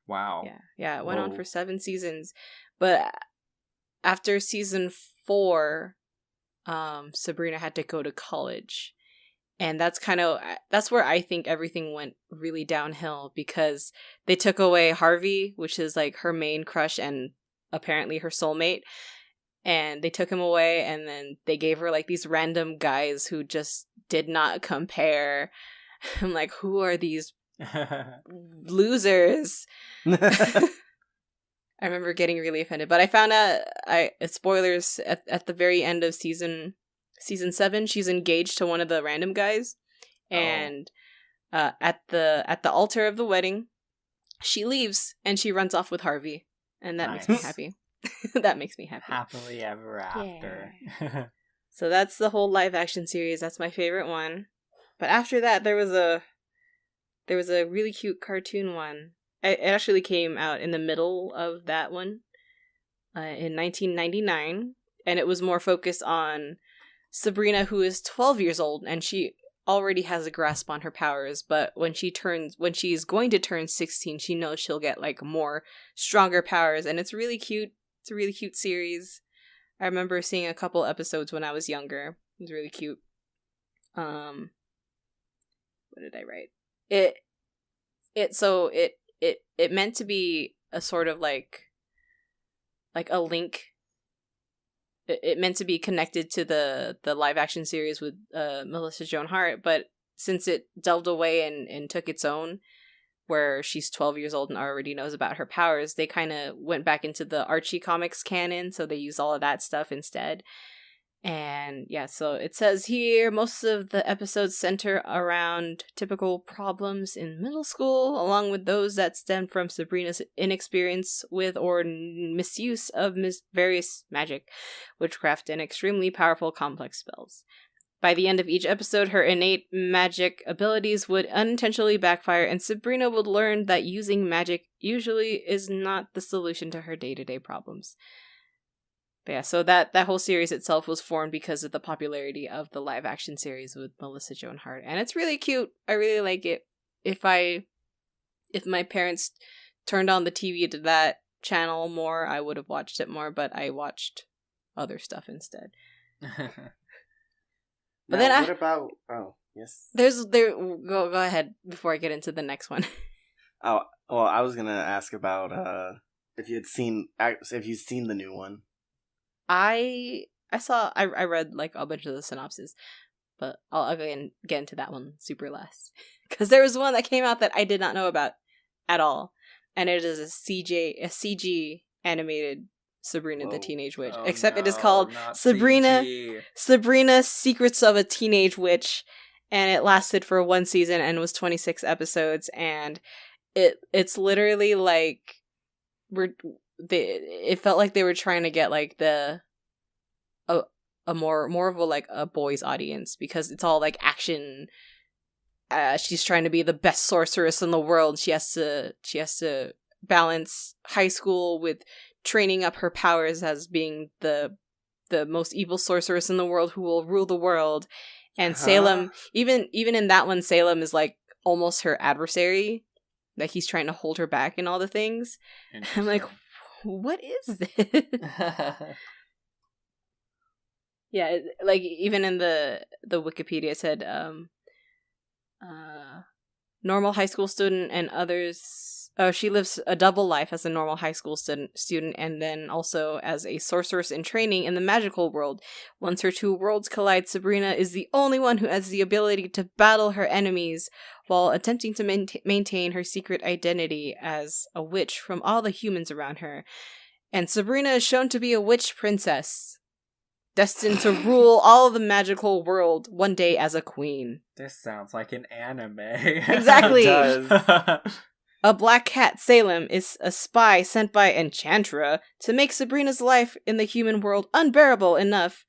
[SPEAKER 1] Wow.
[SPEAKER 3] Yeah, it went on for 7 seasons. But after season 4, Sabrina had to go to college. And that's where I think everything went really downhill, because they took away Harvey, which is like her main crush and apparently her soulmate. And they took him away, and then they gave her like these random guys who just did not compare. I'm like, who are these losers? I remember getting really offended, but I found out, spoilers, at the very end of season 7, she's engaged to one of the random guys, and at the altar of the wedding, she leaves and she runs off with Harvey, and that makes me happy. That makes me happy.
[SPEAKER 1] Happily ever after.
[SPEAKER 3] Yeah. So that's the whole live action series. That's my favorite one. But after that, there was a really cute cartoon one. It actually came out in the middle of that one in 1999, and it was more focused on Sabrina, who is 12 years old, and she already has a grasp on her powers, but when she's going to turn 16, she knows she'll get like more stronger powers, and it's really cute. It's a really cute series. I remember seeing a couple episodes when I was younger. It was really cute. What did I write? It meant to be a sort of like a link. It meant to be connected to the live action series with Melissa Joan Hart, but since it delved away and took its own, where she's 12 years old and already knows about her powers, they kind of went back into the Archie comics canon, so they use all of that stuff instead. And yeah, so it says here, most of the episodes center around typical problems in middle school, along with those that stem from Sabrina's inexperience with or misuse of various magic, witchcraft, and extremely powerful complex spells. By the end of each episode, her innate magic abilities would unintentionally backfire, and Sabrina would learn that using magic usually is not the solution to her day-to-day problems. But yeah, so that whole series itself was formed because of the popularity of the live-action series with Melissa Joan Hart, and it's really cute. I really like it. If my parents turned on the TV to that channel more, I would have watched it more, but I watched other stuff instead. But
[SPEAKER 2] now,
[SPEAKER 3] then
[SPEAKER 2] what about? Oh, yes.
[SPEAKER 3] Go ahead before I get into the next one.
[SPEAKER 2] Oh, well, I was gonna ask about if you'd seen the new one.
[SPEAKER 3] I read like a bunch of the synopses, but I'll get into that one super last, because there was one that came out that I did not know about at all, and it is a CG animated Sabrina the Teenage Witch, except it is called Sabrina Secrets of a Teenage Witch, and it lasted for 1 season and was 26 episodes, and it's literally like it felt like they were trying to get like more of a like a boys audience, because it's all like action. She's trying to be the best sorceress in the world. She has to balance high school with training up her powers as being the most evil sorceress in the world who will rule the world. And Salem, even in that one, Salem is like almost her adversary. Like he's trying to hold her back in all the things. I'm like, what is this? Yeah, like even in the Wikipedia it said normal high school student and others. She lives a double life as a normal high school student and then also as a sorceress in training in the magical world. Once her two worlds collide, Sabrina is the only one who has the ability to battle her enemies while attempting to maintain her secret identity as a witch from all the humans around her. And Sabrina is shown to be a witch princess, destined to rule all of the magical world one day as a queen.
[SPEAKER 1] This sounds like an anime.
[SPEAKER 3] Exactly.
[SPEAKER 2] It does.
[SPEAKER 3] A black cat, Salem, is a spy sent by Enchantra to make Sabrina's life in the human world unbearable enough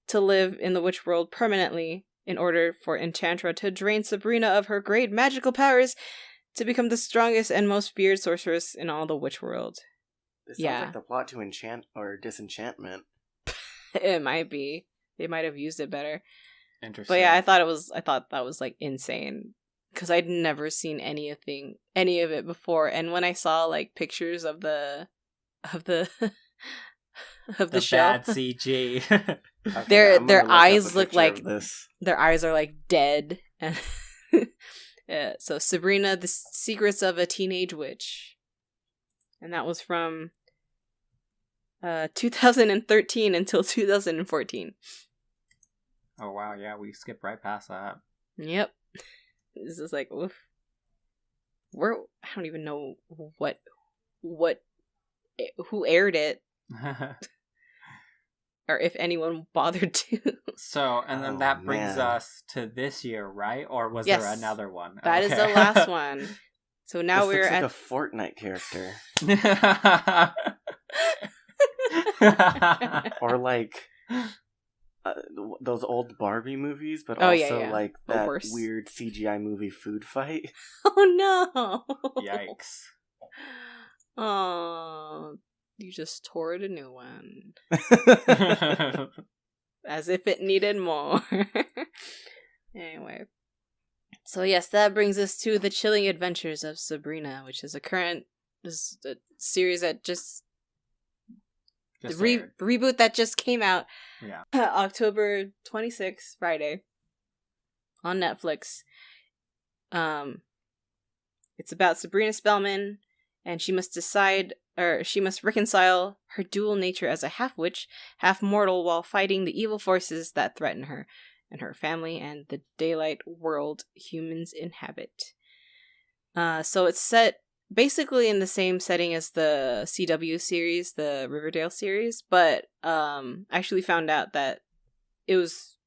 [SPEAKER 3] to live in the witch world permanently, in order for Enchantra to drain Sabrina of her great magical powers to become the strongest and most feared sorceress in all the witch world.
[SPEAKER 2] This sounds like the plot to Enchant or Disenchantment.
[SPEAKER 3] It might be. They might have used it better.
[SPEAKER 1] Interesting.
[SPEAKER 3] But yeah, I thought that was like insane. Because I'd never seen any of it before, and when I saw like pictures of the show,
[SPEAKER 1] bad CG,
[SPEAKER 3] okay, their eyes look like their eyes are like dead, and so Sabrina: The Secrets of a Teenage Witch, and that was from 2013 until 2014.
[SPEAKER 1] Oh wow, yeah, we skipped right past that.
[SPEAKER 3] Yep. This is like, oof. I don't even know who aired it, or if anyone bothered to.
[SPEAKER 1] So, and then that brings us to this year, right? Or was there another one?
[SPEAKER 3] That is the last one. So now we're
[SPEAKER 2] at
[SPEAKER 3] like
[SPEAKER 2] a Fortnite character, or like. Those old Barbie movies, but like that weird CGI movie Food Fight.
[SPEAKER 3] Oh no!
[SPEAKER 1] Yikes!
[SPEAKER 3] Oh, you just tore it a new one. As if it needed more. Anyway. So yes, that brings us to The Chilling Adventures of Sabrina, which is a series that just the reboot that just came out.
[SPEAKER 1] Yeah.
[SPEAKER 3] October 26th, Friday, on Netflix. It's about Sabrina Spellman, and she must reconcile her dual nature as a half-witch, half-mortal, while fighting the evil forces that threaten her and her family and the daylight world humans inhabit. So it's set basically in the same setting as the CW series, the Riverdale series, but I actually found out that it was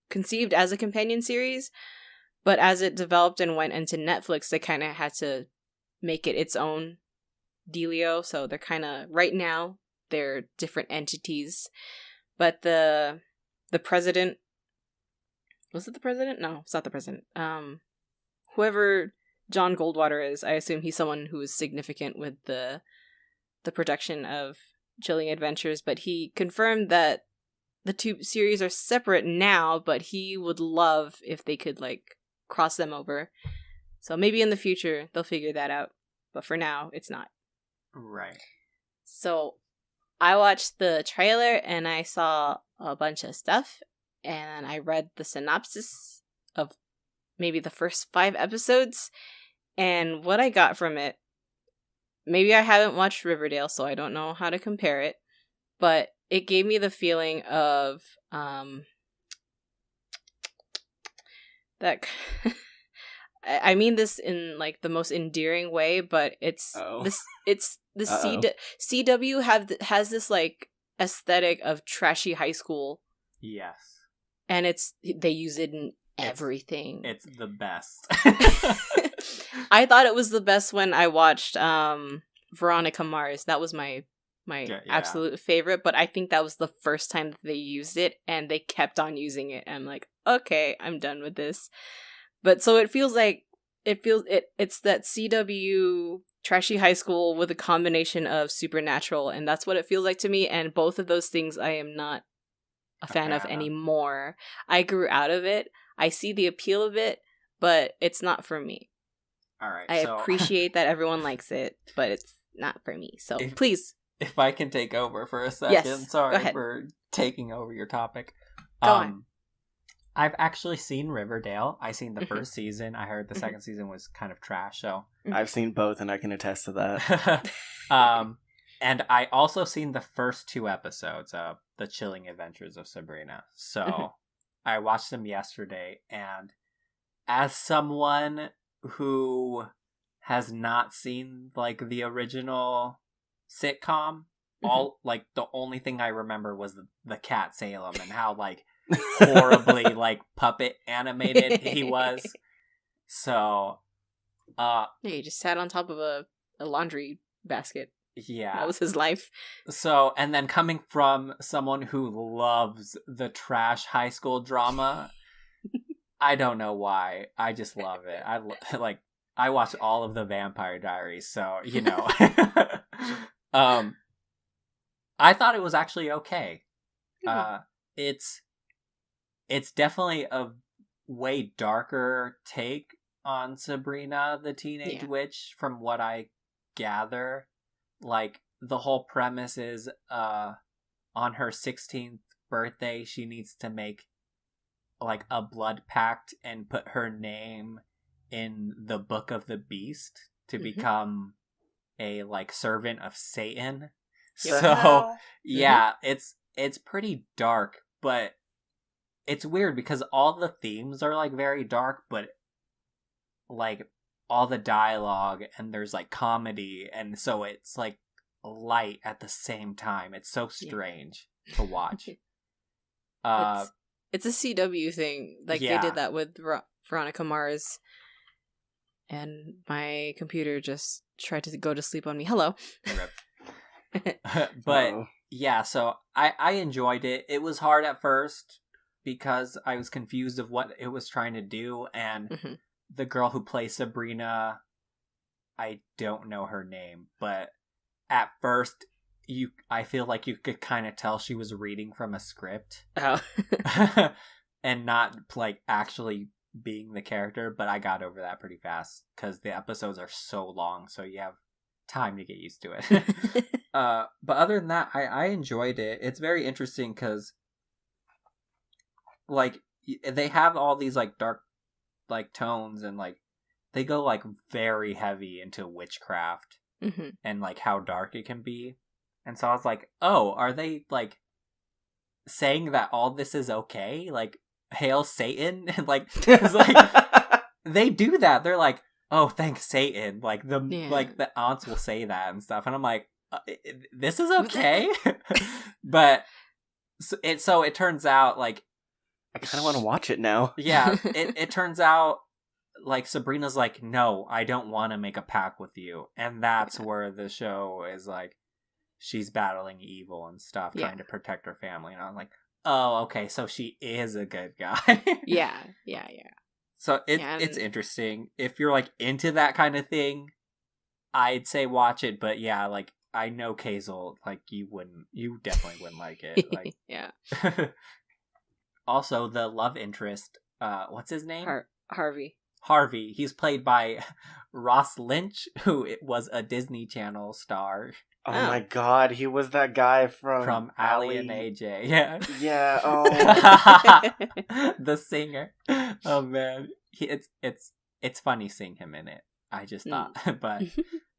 [SPEAKER 3] conceived as a companion series, but as it developed and went into Netflix, they kind of had to make it its own dealio, so they're kind of, right now, they're different entities, but the president, was it the president? No, it's not the president. Whoever John Goldwater is, I assume he's someone who is significant with the production of Chilling Adventures, but he confirmed that the two series are separate now, but he would love if they could like cross them over. So maybe in the future they'll figure that out, but for now it's not.
[SPEAKER 1] Right.
[SPEAKER 3] So I watched the trailer and I saw a bunch of stuff, and I read the synopsis of maybe the first 5 episodes, and what I got from it, maybe I haven't watched Riverdale, so I don't know how to compare it, but it gave me the feeling of that I mean this in like the most endearing way, but it's CW has this like aesthetic of trashy high school.
[SPEAKER 1] Yes.
[SPEAKER 3] And they use it in everything.
[SPEAKER 1] It's the best.
[SPEAKER 3] I thought it was the best when I watched Veronica Mars. That was my my absolute favorite, but I think that was the first time that they used it, and they kept on using it. I'm like, okay, I'm done with this. But so it feels like it's that CW trashy high school with a combination of supernatural, and that's what it feels like to me. And both of those things I am not a fan of anymore. I grew out of it. I see the appeal of it, but it's not for me.
[SPEAKER 1] All right.
[SPEAKER 3] I appreciate that everyone likes it, but it's not for me. So please.
[SPEAKER 1] If I can take over for a second.
[SPEAKER 3] Yes,
[SPEAKER 1] sorry for taking over your topic.
[SPEAKER 3] Go on.
[SPEAKER 1] I've actually seen Riverdale. I seen the first season. I heard the second season was kind of trash, so
[SPEAKER 2] I've seen both and I can attest to that.
[SPEAKER 1] And I also seen the first 2 episodes of The Chilling Adventures of Sabrina. So I watched them yesterday, and as someone who has not seen like the original sitcom, all like the only thing I remember was the cat Salem and how like horribly like puppet animated he was. So
[SPEAKER 3] he just sat on top of a laundry basket.
[SPEAKER 1] Yeah,
[SPEAKER 3] that was his life.
[SPEAKER 1] So, and then coming from someone who loves the trash high school drama, I don't know why. I just love it. I watch all of the Vampire Diaries, so you know. I thought it was actually okay. It's definitely a way darker take on Sabrina the Teenage Witch from what I gather. Like, the whole premise is on her 16th birthday, she needs to make like a blood pact and put her name in the Book of the Beast to become a like servant of Satan. So yeah, it's pretty dark, but it's weird because all the themes are like very dark, but like all the dialogue and there's like comedy, and so it's like light at the same time. It's so strange to watch.
[SPEAKER 3] It's a CW thing. Like they did that with Veronica Mars, and my computer just tried to go to sleep on me. Hello.
[SPEAKER 1] But yeah, so I enjoyed it. It was hard at first because I was confused of what it was trying to do, and the girl who plays Sabrina, I don't know her name, but at first I feel like you could kind of tell she was reading from a script.
[SPEAKER 3] Oh.
[SPEAKER 1] And not like actually being the character, but I got over that pretty fast because the episodes are so long, so you have time to get used to it. But other than that, I enjoyed it. It's very interesting because like they have all these like dark like tones, and like they go like very heavy into witchcraft and like how dark it can be. And so I was like, oh, are they like saying that all this is okay? Like, hail Satan? And like, 'cause, like they do that. They're like, oh, thanks Satan. Like the aunts will say that and stuff. And I'm like, this is okay. But so it turns out like
[SPEAKER 2] I kind of want to watch it now.
[SPEAKER 1] Yeah, it turns out like Sabrina's like, no, I don't want to make a pact with you, and that's where the show is like she's battling evil and stuff, trying to protect her family. And I'm like, oh, okay, so she is a good guy.
[SPEAKER 3] Yeah.
[SPEAKER 1] So it's interesting. If you're like into that kind of thing, I'd say watch it. But yeah, like I know Kazel, like you definitely wouldn't like it. Like
[SPEAKER 3] yeah.
[SPEAKER 1] Also, the love interest, what's his name?
[SPEAKER 3] Harvey.
[SPEAKER 1] Harvey. He's played by Ross Lynch, who was a Disney Channel star.
[SPEAKER 2] Oh my god, he was that guy from
[SPEAKER 1] Ally and AJ. Yeah.
[SPEAKER 2] Yeah. Oh.
[SPEAKER 1] The singer. Oh man, it's funny seeing him in it. I just thought, but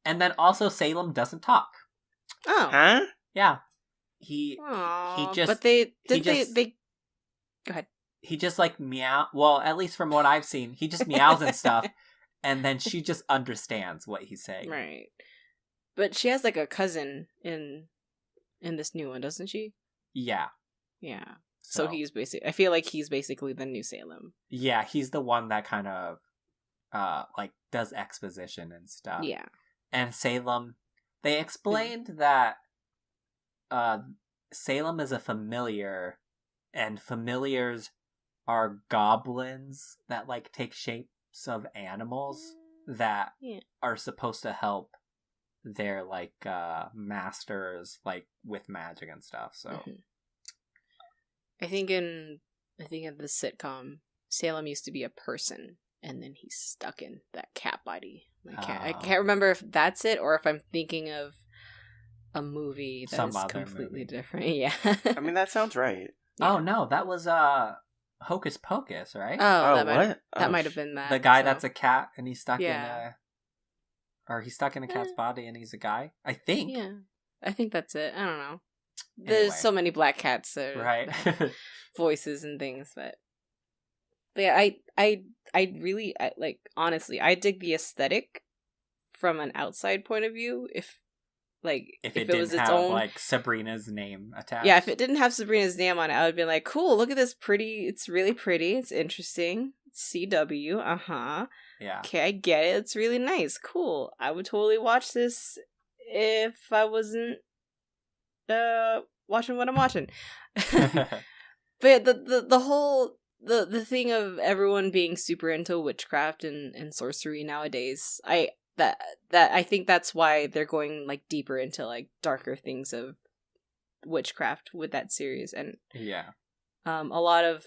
[SPEAKER 1] and then also Salem doesn't talk.
[SPEAKER 3] Oh.
[SPEAKER 2] Huh?
[SPEAKER 1] Yeah.
[SPEAKER 3] He
[SPEAKER 1] just.
[SPEAKER 3] But they go ahead.
[SPEAKER 1] He just like meow. Well, at least from what I've seen, he just meows and stuff, and then she just understands what he's saying.
[SPEAKER 3] Right. But she has like a cousin in this new one, doesn't she?
[SPEAKER 1] Yeah.
[SPEAKER 3] Yeah. So he's I feel like he's basically the new Salem.
[SPEAKER 1] Yeah, he's the one that kind of like does exposition and stuff.
[SPEAKER 3] Yeah.
[SPEAKER 1] And Salem, they explained that Salem is a familiar, and familiars are goblins that like take shapes of animals that are supposed to help their like masters like with magic and stuff. So
[SPEAKER 3] I think in the sitcom, Salem used to be a person, and then he's stuck in that cat body. I can't remember if that's it or if I'm thinking of a movie that is completely different. Yeah.
[SPEAKER 2] I mean, that sounds right.
[SPEAKER 1] Yeah. Oh no, that was Hocus Pocus, right?
[SPEAKER 3] That might have been that.
[SPEAKER 1] The guy that's a cat and he's stuck he's stuck in a cat's body and he's a guy. I think.
[SPEAKER 3] Yeah, I think that's it. I don't know. There's so many black cats,
[SPEAKER 1] right?
[SPEAKER 3] Voices and things, but yeah, I really like. Honestly, I dig the aesthetic from an outside point of view. If it
[SPEAKER 1] didn't
[SPEAKER 3] was its
[SPEAKER 1] have
[SPEAKER 3] own,
[SPEAKER 1] like Sabrina's name attached.
[SPEAKER 3] Yeah, if it didn't have Sabrina's name on it, I would be like, cool, look at this pretty. It's really pretty. It's interesting. It's CW.
[SPEAKER 1] Yeah.
[SPEAKER 3] Okay, I get it. It's really nice. Cool. I would totally watch this if I wasn't watching what I'm watching. But the whole the thing of everyone being super into witchcraft and sorcery nowadays, I think that's why they're going like deeper into like darker things of witchcraft with that series. And a lot of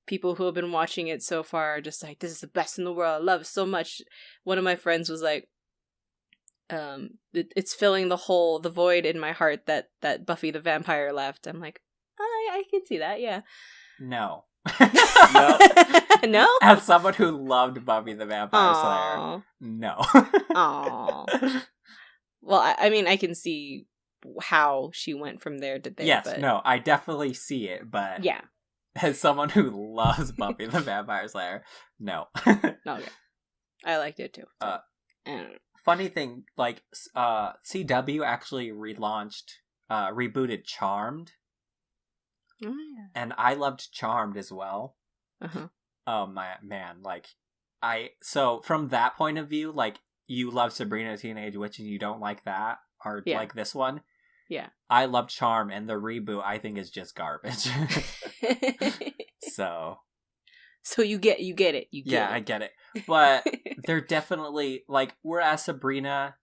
[SPEAKER 3] people who have been watching it so far are just like, this is the best in the world. I love it so much. One of my friends was like, it's filling the void in my heart that Buffy the Vampire left. I'm like, I can see that. Yeah.
[SPEAKER 1] No.
[SPEAKER 3] No?
[SPEAKER 1] As someone who loved Buffy the Vampire Slayer, no.
[SPEAKER 3] Aww. Well, I mean, I can see how she went from there to there.
[SPEAKER 1] Yes,
[SPEAKER 3] but...
[SPEAKER 1] no, I definitely see it, but
[SPEAKER 3] yeah,
[SPEAKER 1] as someone who loves Buffy the Vampire Slayer, no.
[SPEAKER 3] Okay. I liked it too. So.
[SPEAKER 1] Funny thing, like, CW actually rebooted Charmed.
[SPEAKER 3] Oh, yeah.
[SPEAKER 1] And I loved Charmed as well. Oh man, like so from that point of view, like, you love Sabrina the Teenage Witch and you don't like that, or like this one.
[SPEAKER 3] Yeah.
[SPEAKER 1] I love Charm, and the reboot I think is just garbage. So
[SPEAKER 3] you get it.
[SPEAKER 1] I get it. But they're definitely like, whereas Sabrina,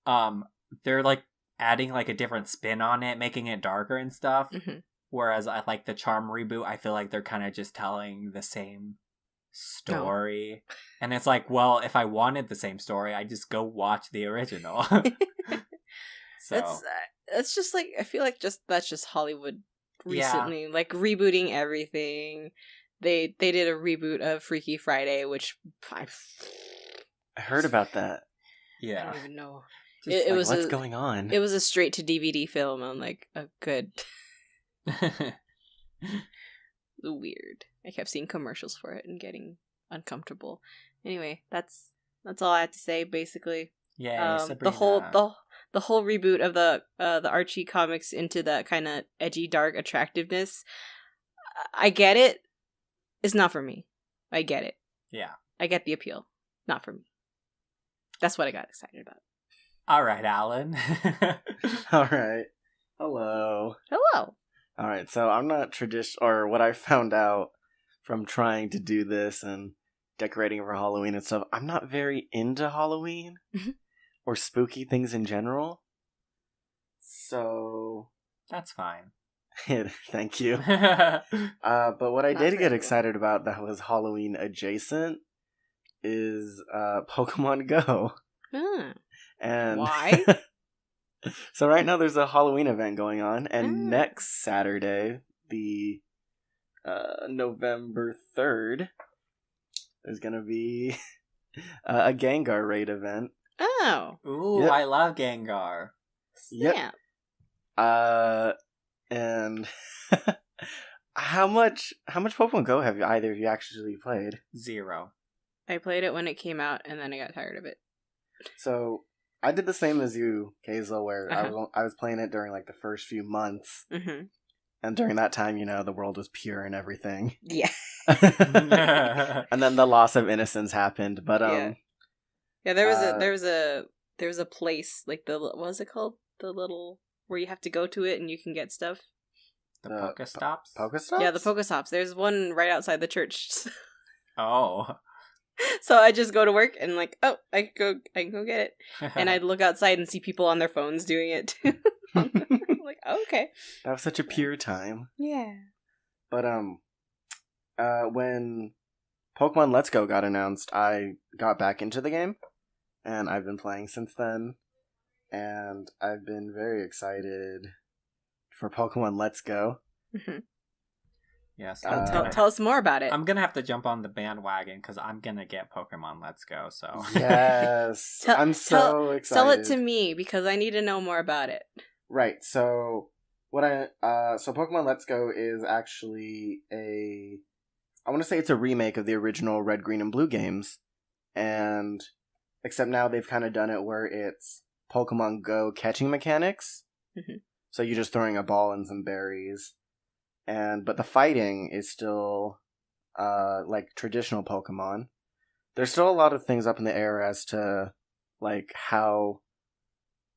[SPEAKER 1] they're like adding like a different spin on it, making it darker and stuff. Whereas I like the Charm reboot, I feel like they're kind of just telling the same story. No. And it's like, well, if I wanted the same story, I'd just go watch the original. So
[SPEAKER 3] it's just like, I feel like that's just Hollywood recently, like rebooting everything. They did a reboot of Freaky Friday, which I
[SPEAKER 2] heard about that.
[SPEAKER 3] Yeah, I don't even know.
[SPEAKER 2] It was what's going on.
[SPEAKER 3] It was a straight to DVD film. I'm like, oh, good. Weird. I kept seeing commercials for it and getting uncomfortable. Anyway, that's all I have to say. Basically, the whole reboot of the Archie comics into that kind of edgy, dark attractiveness. I get it. It's not for me. I get it.
[SPEAKER 1] Yeah,
[SPEAKER 3] I get the appeal. Not for me. That's what I got excited about.
[SPEAKER 1] All right, Alan.
[SPEAKER 2] All right. Hello. All right, so I'm not or what I found out from trying to do this and decorating for Halloween and stuff, I'm not very into Halloween or spooky things in general. So
[SPEAKER 1] that's fine.
[SPEAKER 2] Thank you. But what I did get excited about that was Halloween adjacent is Pokemon Go. And
[SPEAKER 3] why?
[SPEAKER 2] So right now there's a Halloween event going on, and next Saturday, the November 3rd, there's going to be a Gengar raid event.
[SPEAKER 3] Oh.
[SPEAKER 1] Ooh, yep. I love Gengar.
[SPEAKER 3] Snap.
[SPEAKER 2] Yep. And how much Pokemon Go have either of you actually played?
[SPEAKER 1] 0.
[SPEAKER 3] I played it when it came out, and then I got tired of it.
[SPEAKER 2] So I did the same as you, Kayla, where I was playing it during like the first few months, and during that time, the world was pure and everything.
[SPEAKER 3] Yeah.
[SPEAKER 2] And then the loss of innocence happened, but
[SPEAKER 3] there was a place like what was it called? The little where you have to go to it and you can get stuff.
[SPEAKER 1] The Pokestops?
[SPEAKER 2] Pokestops?
[SPEAKER 3] Yeah, the Pokestops. There's one right outside the church.
[SPEAKER 1] Oh.
[SPEAKER 3] So I just go to work and like, oh, I can go get it. And I'd look outside and see people on their phones doing it too. I'm like, oh, okay.
[SPEAKER 2] That was such a pure time.
[SPEAKER 3] Yeah.
[SPEAKER 2] But when Pokemon Let's Go got announced, I got back into the game, and I've been playing since then. And I've been very excited for Pokemon Let's Go.
[SPEAKER 3] Mm-hmm.
[SPEAKER 1] Yes.
[SPEAKER 3] Tell us more about it.
[SPEAKER 1] I'm gonna have to jump on the bandwagon because I'm gonna get Pokemon Let's Go. So
[SPEAKER 2] Yes, I'm so excited.
[SPEAKER 3] Sell it to me because I need to know more about it.
[SPEAKER 2] Right. So so Pokemon Let's Go is actually I want to say it's a remake of the original Red, Green, and Blue games, and except now they've kind of done it where it's Pokemon Go catching mechanics.
[SPEAKER 3] Mm-hmm.
[SPEAKER 2] So you're just throwing a ball and some berries. But the fighting is still like traditional Pokemon. There's still a lot of things up in the air as to like how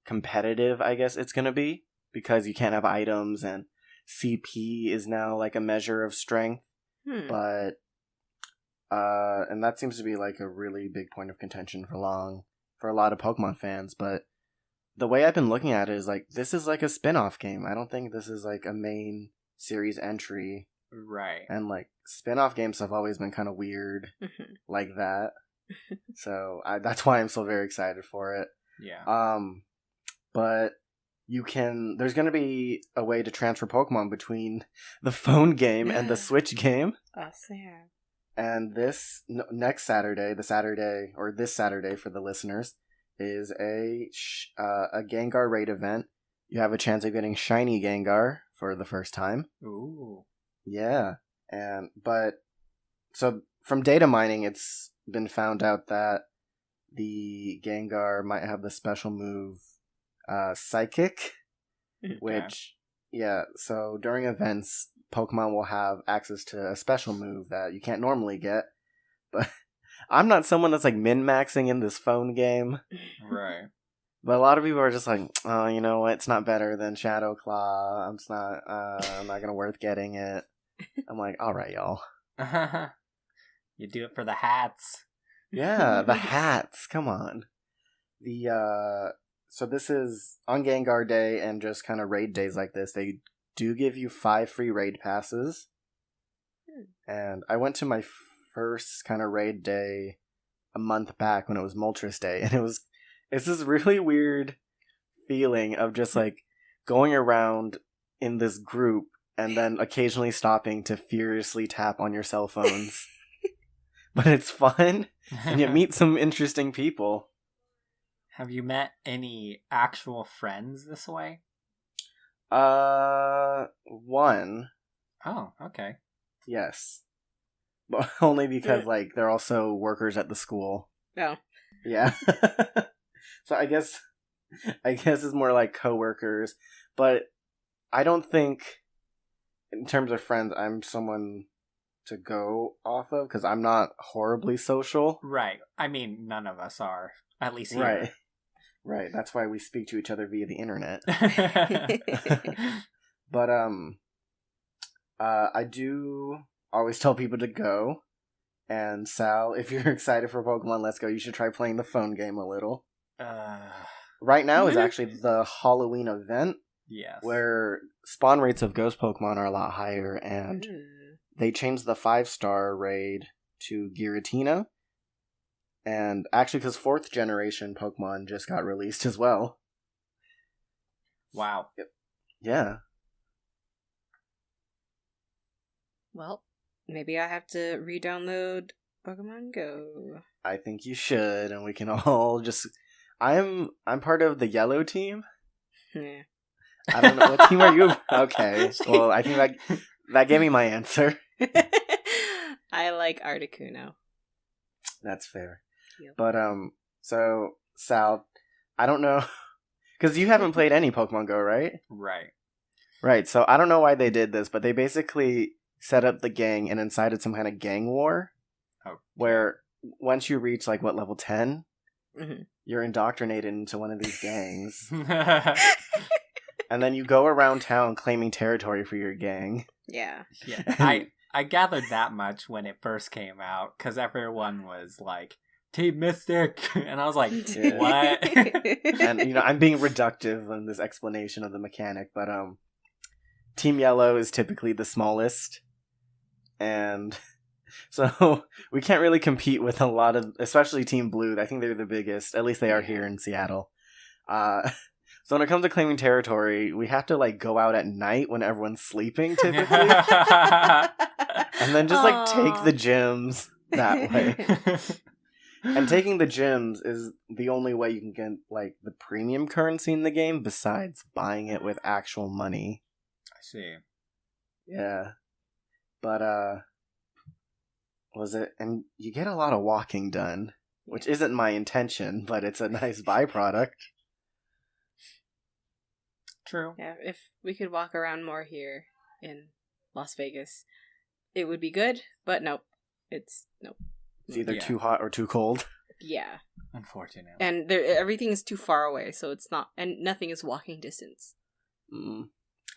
[SPEAKER 2] competitive I guess it's gonna be, because you can't have items and CP is now like a measure of strength. But and that seems to be like a really big point of contention for a lot of Pokemon fans. But the way I've been looking at it is like, this is like a spin-off game. I don't think this is like a main series entry.
[SPEAKER 1] Right.
[SPEAKER 2] And like spin-off games have always been kind of weird like that. So that's why I'm so very excited for it.
[SPEAKER 1] Yeah.
[SPEAKER 2] But there's going to be a way to transfer Pokemon between the phone game and the Switch game.
[SPEAKER 3] Awesome.
[SPEAKER 2] And this next Saturday, this Saturday for the listeners, is a Gengar raid event. You have a chance of getting shiny Gengar for the first time.
[SPEAKER 1] Ooh.
[SPEAKER 2] Yeah. So from data mining, it's been found out that the Gengar might have the special move Psychic, which, so during events, Pokemon will have access to a special move that you can't normally get. But I'm not someone that's like min-maxing in this phone game.
[SPEAKER 1] Right.
[SPEAKER 2] But a lot of people are just like, oh, you know what? It's not better than Shadow Claw. I'm not gonna worth getting it. I'm like, all right, y'all.
[SPEAKER 1] You do it for the hats.
[SPEAKER 2] Yeah, the hats. Come on. So this is on Gengar Day and just kind of raid days like this. They do give you 5 free raid passes. And I went to my first kind of raid day a month back when it was Moltres Day, and it's this really weird feeling of just like going around in this group and then occasionally stopping to furiously tap on your cell phones. But it's fun, and you meet some interesting people.
[SPEAKER 1] Have you met any actual friends this way?
[SPEAKER 2] One.
[SPEAKER 1] Oh, okay.
[SPEAKER 2] Yes. But only because, like, they're also workers at the school.
[SPEAKER 3] Oh.
[SPEAKER 2] Yeah. So I guess it's more like coworkers. But I don't think, in terms of friends, I'm someone to go off of, because I'm not horribly social.
[SPEAKER 1] Right. I mean, none of us are. At least here.
[SPEAKER 2] Right. That's why we speak to each other via the internet. But I do always tell people to go. And Sal, if you're excited for Pokemon Let's Go, you should try playing the phone game a little. Right now is actually the Halloween event.
[SPEAKER 1] Yes.
[SPEAKER 2] Where spawn rates of ghost Pokemon are a lot higher, and they changed the 5-star raid to Giratina. And actually, because 4th generation Pokemon just got released as well.
[SPEAKER 1] Wow.
[SPEAKER 2] Yeah.
[SPEAKER 3] Well, maybe I have to re-download Pokemon Go.
[SPEAKER 2] I think you should, and we can all just... I'm part of the yellow team.
[SPEAKER 3] Yeah.
[SPEAKER 2] I don't know. What team are you? Okay. Well, I think that gave me my answer.
[SPEAKER 3] I like Articuno.
[SPEAKER 2] That's fair.
[SPEAKER 3] Yep.
[SPEAKER 2] But, so, Sal, I don't know, because you haven't played any Pokemon Go, right?
[SPEAKER 1] Right.
[SPEAKER 2] Right, so I don't know why they did this, but they basically set up the gang and incited some kind of gang war, where once you reach, like, what, level 10? You're indoctrinated into one of these gangs. And then you go around town claiming territory for your gang.
[SPEAKER 3] Yeah.
[SPEAKER 1] Yeah, I gathered that much when it first came out, because everyone was like, Team Mystic, and I was like,
[SPEAKER 2] Yeah.
[SPEAKER 1] what?
[SPEAKER 2] And, I'm being reductive in this explanation of the mechanic, but, Team Yellow is typically the smallest, and so we can't really compete with a lot of, especially Team Blue. I think they're the biggest, at least they are here in Seattle. So when it comes to claiming territory, we have to, go out at night when everyone's sleeping, typically. And then just, take the gems that way. And taking the gems is the only way you can get, the premium currency in the game, besides buying it with actual money.
[SPEAKER 1] I see.
[SPEAKER 2] Yeah. But, and you get a lot of walking done, which isn't my intention, but it's a nice byproduct.
[SPEAKER 1] True.
[SPEAKER 3] Yeah, if we could walk around more here in Las Vegas, it would be good, but nope. It's
[SPEAKER 2] either too hot or too cold.
[SPEAKER 3] Yeah.
[SPEAKER 1] Unfortunately.
[SPEAKER 3] And everything is too far away, so it's not, and nothing is walking distance.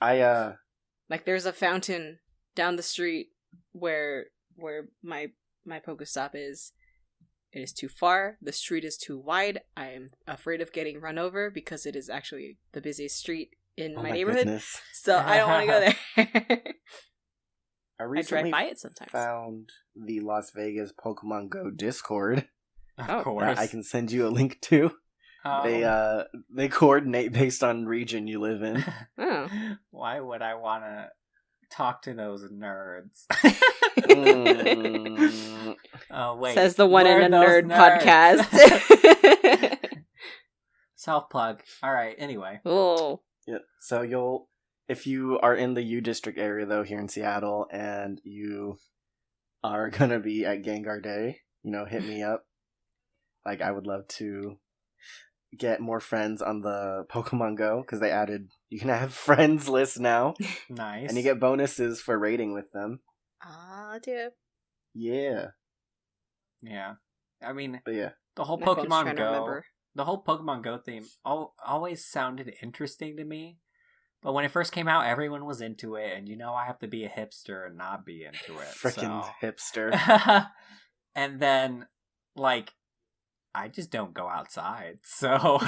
[SPEAKER 3] There's a fountain down the street where my Pokestop is. It is too far. The street is too wide. I am afraid of getting run over because it is actually the busiest street in my neighborhood.
[SPEAKER 2] Goodness.
[SPEAKER 3] So I don't want to go there.
[SPEAKER 2] I recently
[SPEAKER 3] drive by it sometimes.
[SPEAKER 2] Found the Las Vegas Pokemon Go Discord.
[SPEAKER 1] Of course.
[SPEAKER 2] That I can send you a link to.
[SPEAKER 1] Oh.
[SPEAKER 2] They coordinate based on region you live in.
[SPEAKER 3] Oh.
[SPEAKER 1] Why would I want to talk to those nerds? Oh wait,
[SPEAKER 3] says the one
[SPEAKER 1] Where
[SPEAKER 3] in a
[SPEAKER 1] are those
[SPEAKER 3] nerd
[SPEAKER 1] nerds?
[SPEAKER 3] podcast.
[SPEAKER 1] Self plug. All right. Anyway.
[SPEAKER 3] Oh.
[SPEAKER 2] Yeah. So if you are in the U District area though, here in Seattle, and you are gonna be at Gengar Day, hit me up. I would love to get more friends on the Pokemon Go, because they added, you can have friends list now.
[SPEAKER 1] Nice.
[SPEAKER 2] And you get bonuses for raiding with them.
[SPEAKER 3] Dude.
[SPEAKER 2] Yeah.
[SPEAKER 1] Yeah. I mean,
[SPEAKER 2] but yeah.
[SPEAKER 1] the whole
[SPEAKER 3] My phone's
[SPEAKER 1] Pokemon
[SPEAKER 3] trying to
[SPEAKER 1] Go,
[SPEAKER 3] remember.
[SPEAKER 1] the whole Pokemon Go theme always sounded interesting to me. But when it first came out, everyone was into it, and I have to be a hipster and not be into it.
[SPEAKER 2] Frickin'
[SPEAKER 1] so.
[SPEAKER 2] hipster.
[SPEAKER 1] And then, I just don't go outside, so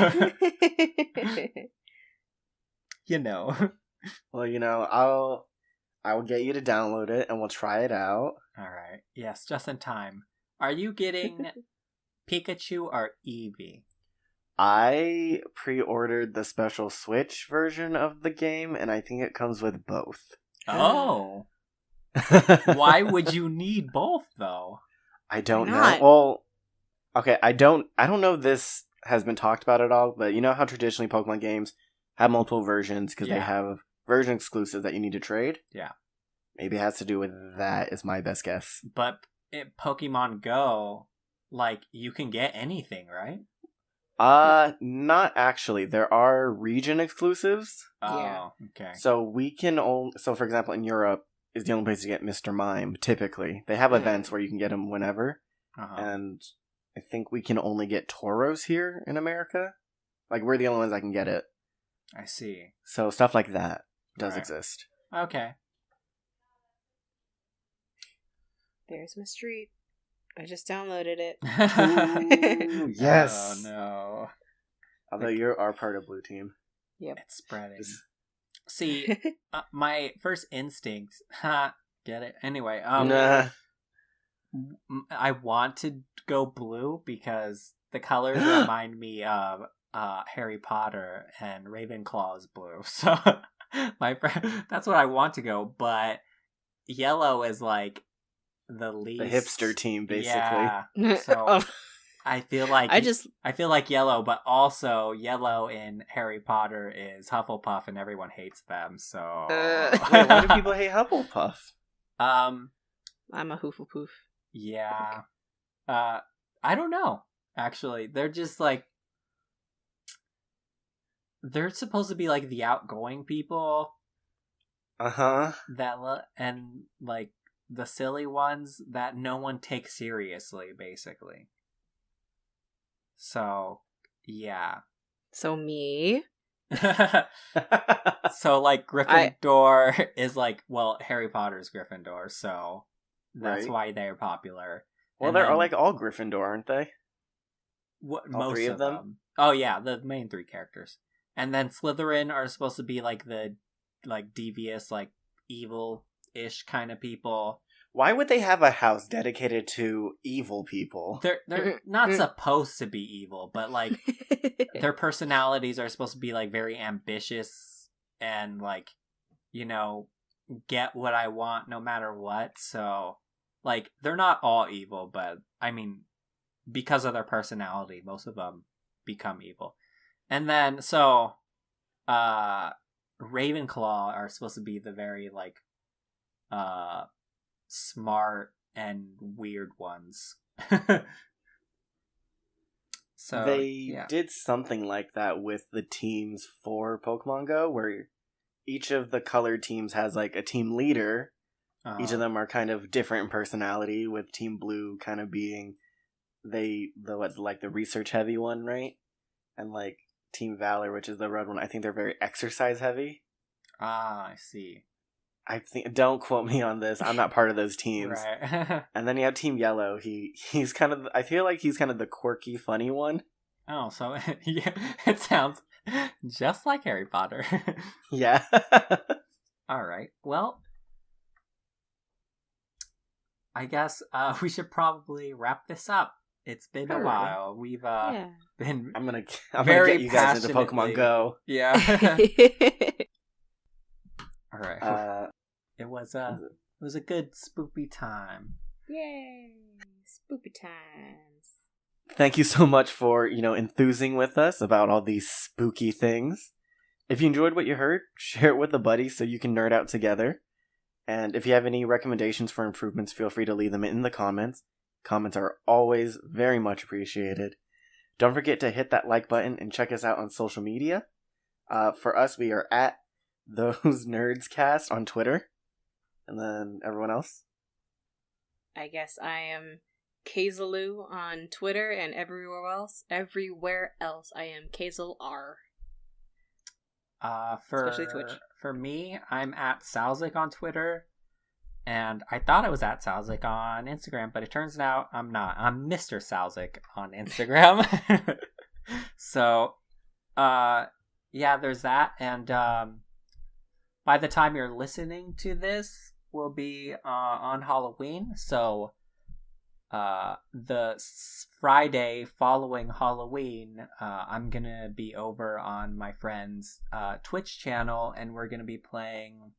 [SPEAKER 2] Well, I will get you to download it and we'll try it out.
[SPEAKER 1] All right. Yes, just in time. Are you getting Pikachu or Eevee?
[SPEAKER 2] I pre-ordered the special Switch version of the game, and I think it comes with both.
[SPEAKER 1] Oh. Why would you need both, though?
[SPEAKER 2] I don't know.
[SPEAKER 3] not?
[SPEAKER 2] Well, okay, I don't know if this has been talked about at all, but you know how traditionally Pokemon games have multiple versions because they have version exclusives that you need to trade?
[SPEAKER 1] Yeah.
[SPEAKER 2] Maybe it has to do with that, is my best guess.
[SPEAKER 1] But in Pokemon Go, you can get anything, right?
[SPEAKER 2] Not actually. There are region exclusives.
[SPEAKER 1] Oh, okay.
[SPEAKER 2] So we can so for example, in Europe is the only place to get Mr. Mime, typically. They have events where you can get him whenever.
[SPEAKER 1] Uh-huh.
[SPEAKER 2] And I think we can only get Tauros here in America. We're the only ones that can get it.
[SPEAKER 1] I see.
[SPEAKER 2] So stuff like that does
[SPEAKER 1] Right.
[SPEAKER 2] exist.
[SPEAKER 1] Okay.
[SPEAKER 3] There's my street. I just downloaded it.
[SPEAKER 2] Ooh, yes.
[SPEAKER 1] Oh, no.
[SPEAKER 2] Although you are part of Blue Team.
[SPEAKER 3] Yep.
[SPEAKER 1] It's spreading. See, my first instinct... get it? Anyway,
[SPEAKER 2] Nah.
[SPEAKER 1] I want to go blue because the colors remind me of Harry Potter, and Ravenclaw is blue. So that's what I want to go, but yellow is the least...
[SPEAKER 2] The hipster team, basically.
[SPEAKER 1] Yeah. So I feel like I feel like yellow, but also yellow in Harry Potter is Hufflepuff, and everyone hates them. So
[SPEAKER 2] Wait, why do people hate Hufflepuff?
[SPEAKER 3] I'm a Hooflepoof.
[SPEAKER 1] Yeah. I don't know. Actually, they're just they're supposed to be the outgoing people.
[SPEAKER 2] Uh-huh.
[SPEAKER 1] And the silly ones that no one takes seriously, basically. So, yeah.
[SPEAKER 3] So me.
[SPEAKER 1] So, like, Gryffindor is like, well, Harry Potter's Gryffindor, so that's why they're popular.
[SPEAKER 2] Well, they're like all Gryffindor, aren't they?
[SPEAKER 1] Most three of them? Oh, yeah, the main three characters. And then Slytherin are supposed to be like the devious, like evil-ish kind of people.
[SPEAKER 2] Why would they have a house dedicated to evil people?
[SPEAKER 1] They're not supposed to be evil, but like their personalities are supposed to be like very ambitious and like, you know, get what I want no matter what. So like they're not all evil, but I mean, because of their personality, most of them become evil. And then so Ravenclaw are supposed to be the very like smart and weird ones. So
[SPEAKER 2] they did something like that with the teams for Pokemon Go, where each of the colored teams has like a team leader. Each of them are kind of different in personality, with Team Blue kind of being the research heavy one, right? And like Team Valor, which is the red one, I think they're very exercise heavy.
[SPEAKER 1] I see.
[SPEAKER 2] I think, don't quote me on this. I'm not part of those teams.
[SPEAKER 1] Right.
[SPEAKER 2] And then you have Team Yellow. He's kind of, I feel like he's kind of the quirky, funny one.
[SPEAKER 1] Oh, so yeah, it sounds just like Harry Potter.
[SPEAKER 2] Yeah.
[SPEAKER 1] All right. Well, I guess we should probably wrap this up. It's been a while. We've been.
[SPEAKER 2] I'm gonna get you guys into Pokemon Go.
[SPEAKER 1] Yeah. All right. It was a good spoopy time.
[SPEAKER 3] Yay! Spoopy times.
[SPEAKER 2] Thank you so much for, enthusing with us about all these spooky things. If you enjoyed what you heard, share it with a buddy so you can nerd out together. And if you have any recommendations for improvements, feel free to leave them in the comments. Comments are always very much appreciated. Don't forget to hit that like button and check us out on social media. For us, we are at Those Nerds Cast on Twitter. And then everyone else?
[SPEAKER 3] I guess I am Kazaloo on Twitter, and everywhere else I am Kazal R. Especially Twitch.
[SPEAKER 1] For me, I'm at Salzik on Twitter, and I thought I was at Salzik on Instagram, but it turns out I'm not. I'm Mr. Salzik on Instagram. So, yeah, there's that, and by the time you're listening to this, we'll be on Halloween, so the Friday following Halloween, I'm gonna be over on my friend's Twitch channel, and we're gonna be playing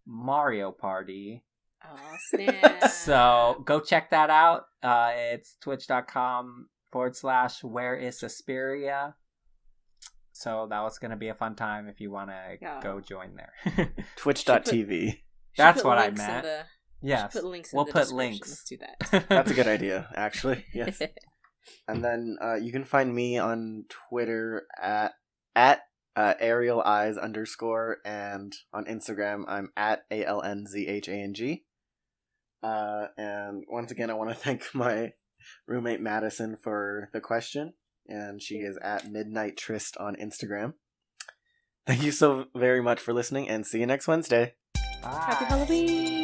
[SPEAKER 1] Mario Party.
[SPEAKER 3] Oh, snap.
[SPEAKER 1] So go check that out. It's twitch.com/whereisasperia. So that was gonna be a fun time if you want to go join there.
[SPEAKER 2] Twitch.tv.
[SPEAKER 1] That's what I meant. Yes,
[SPEAKER 3] we'll put links. Let's do that.
[SPEAKER 2] That's a good idea, actually. Yes. And then you can find me on Twitter at Ariel Eyes _ and on Instagram I'm at ALNZHANG. And once again, I want to thank my roommate Madison for the question, and she is at Midnight Trist on Instagram. Thank you so very much for listening, and see you next Wednesday.
[SPEAKER 1] Bye.
[SPEAKER 3] Happy Halloween!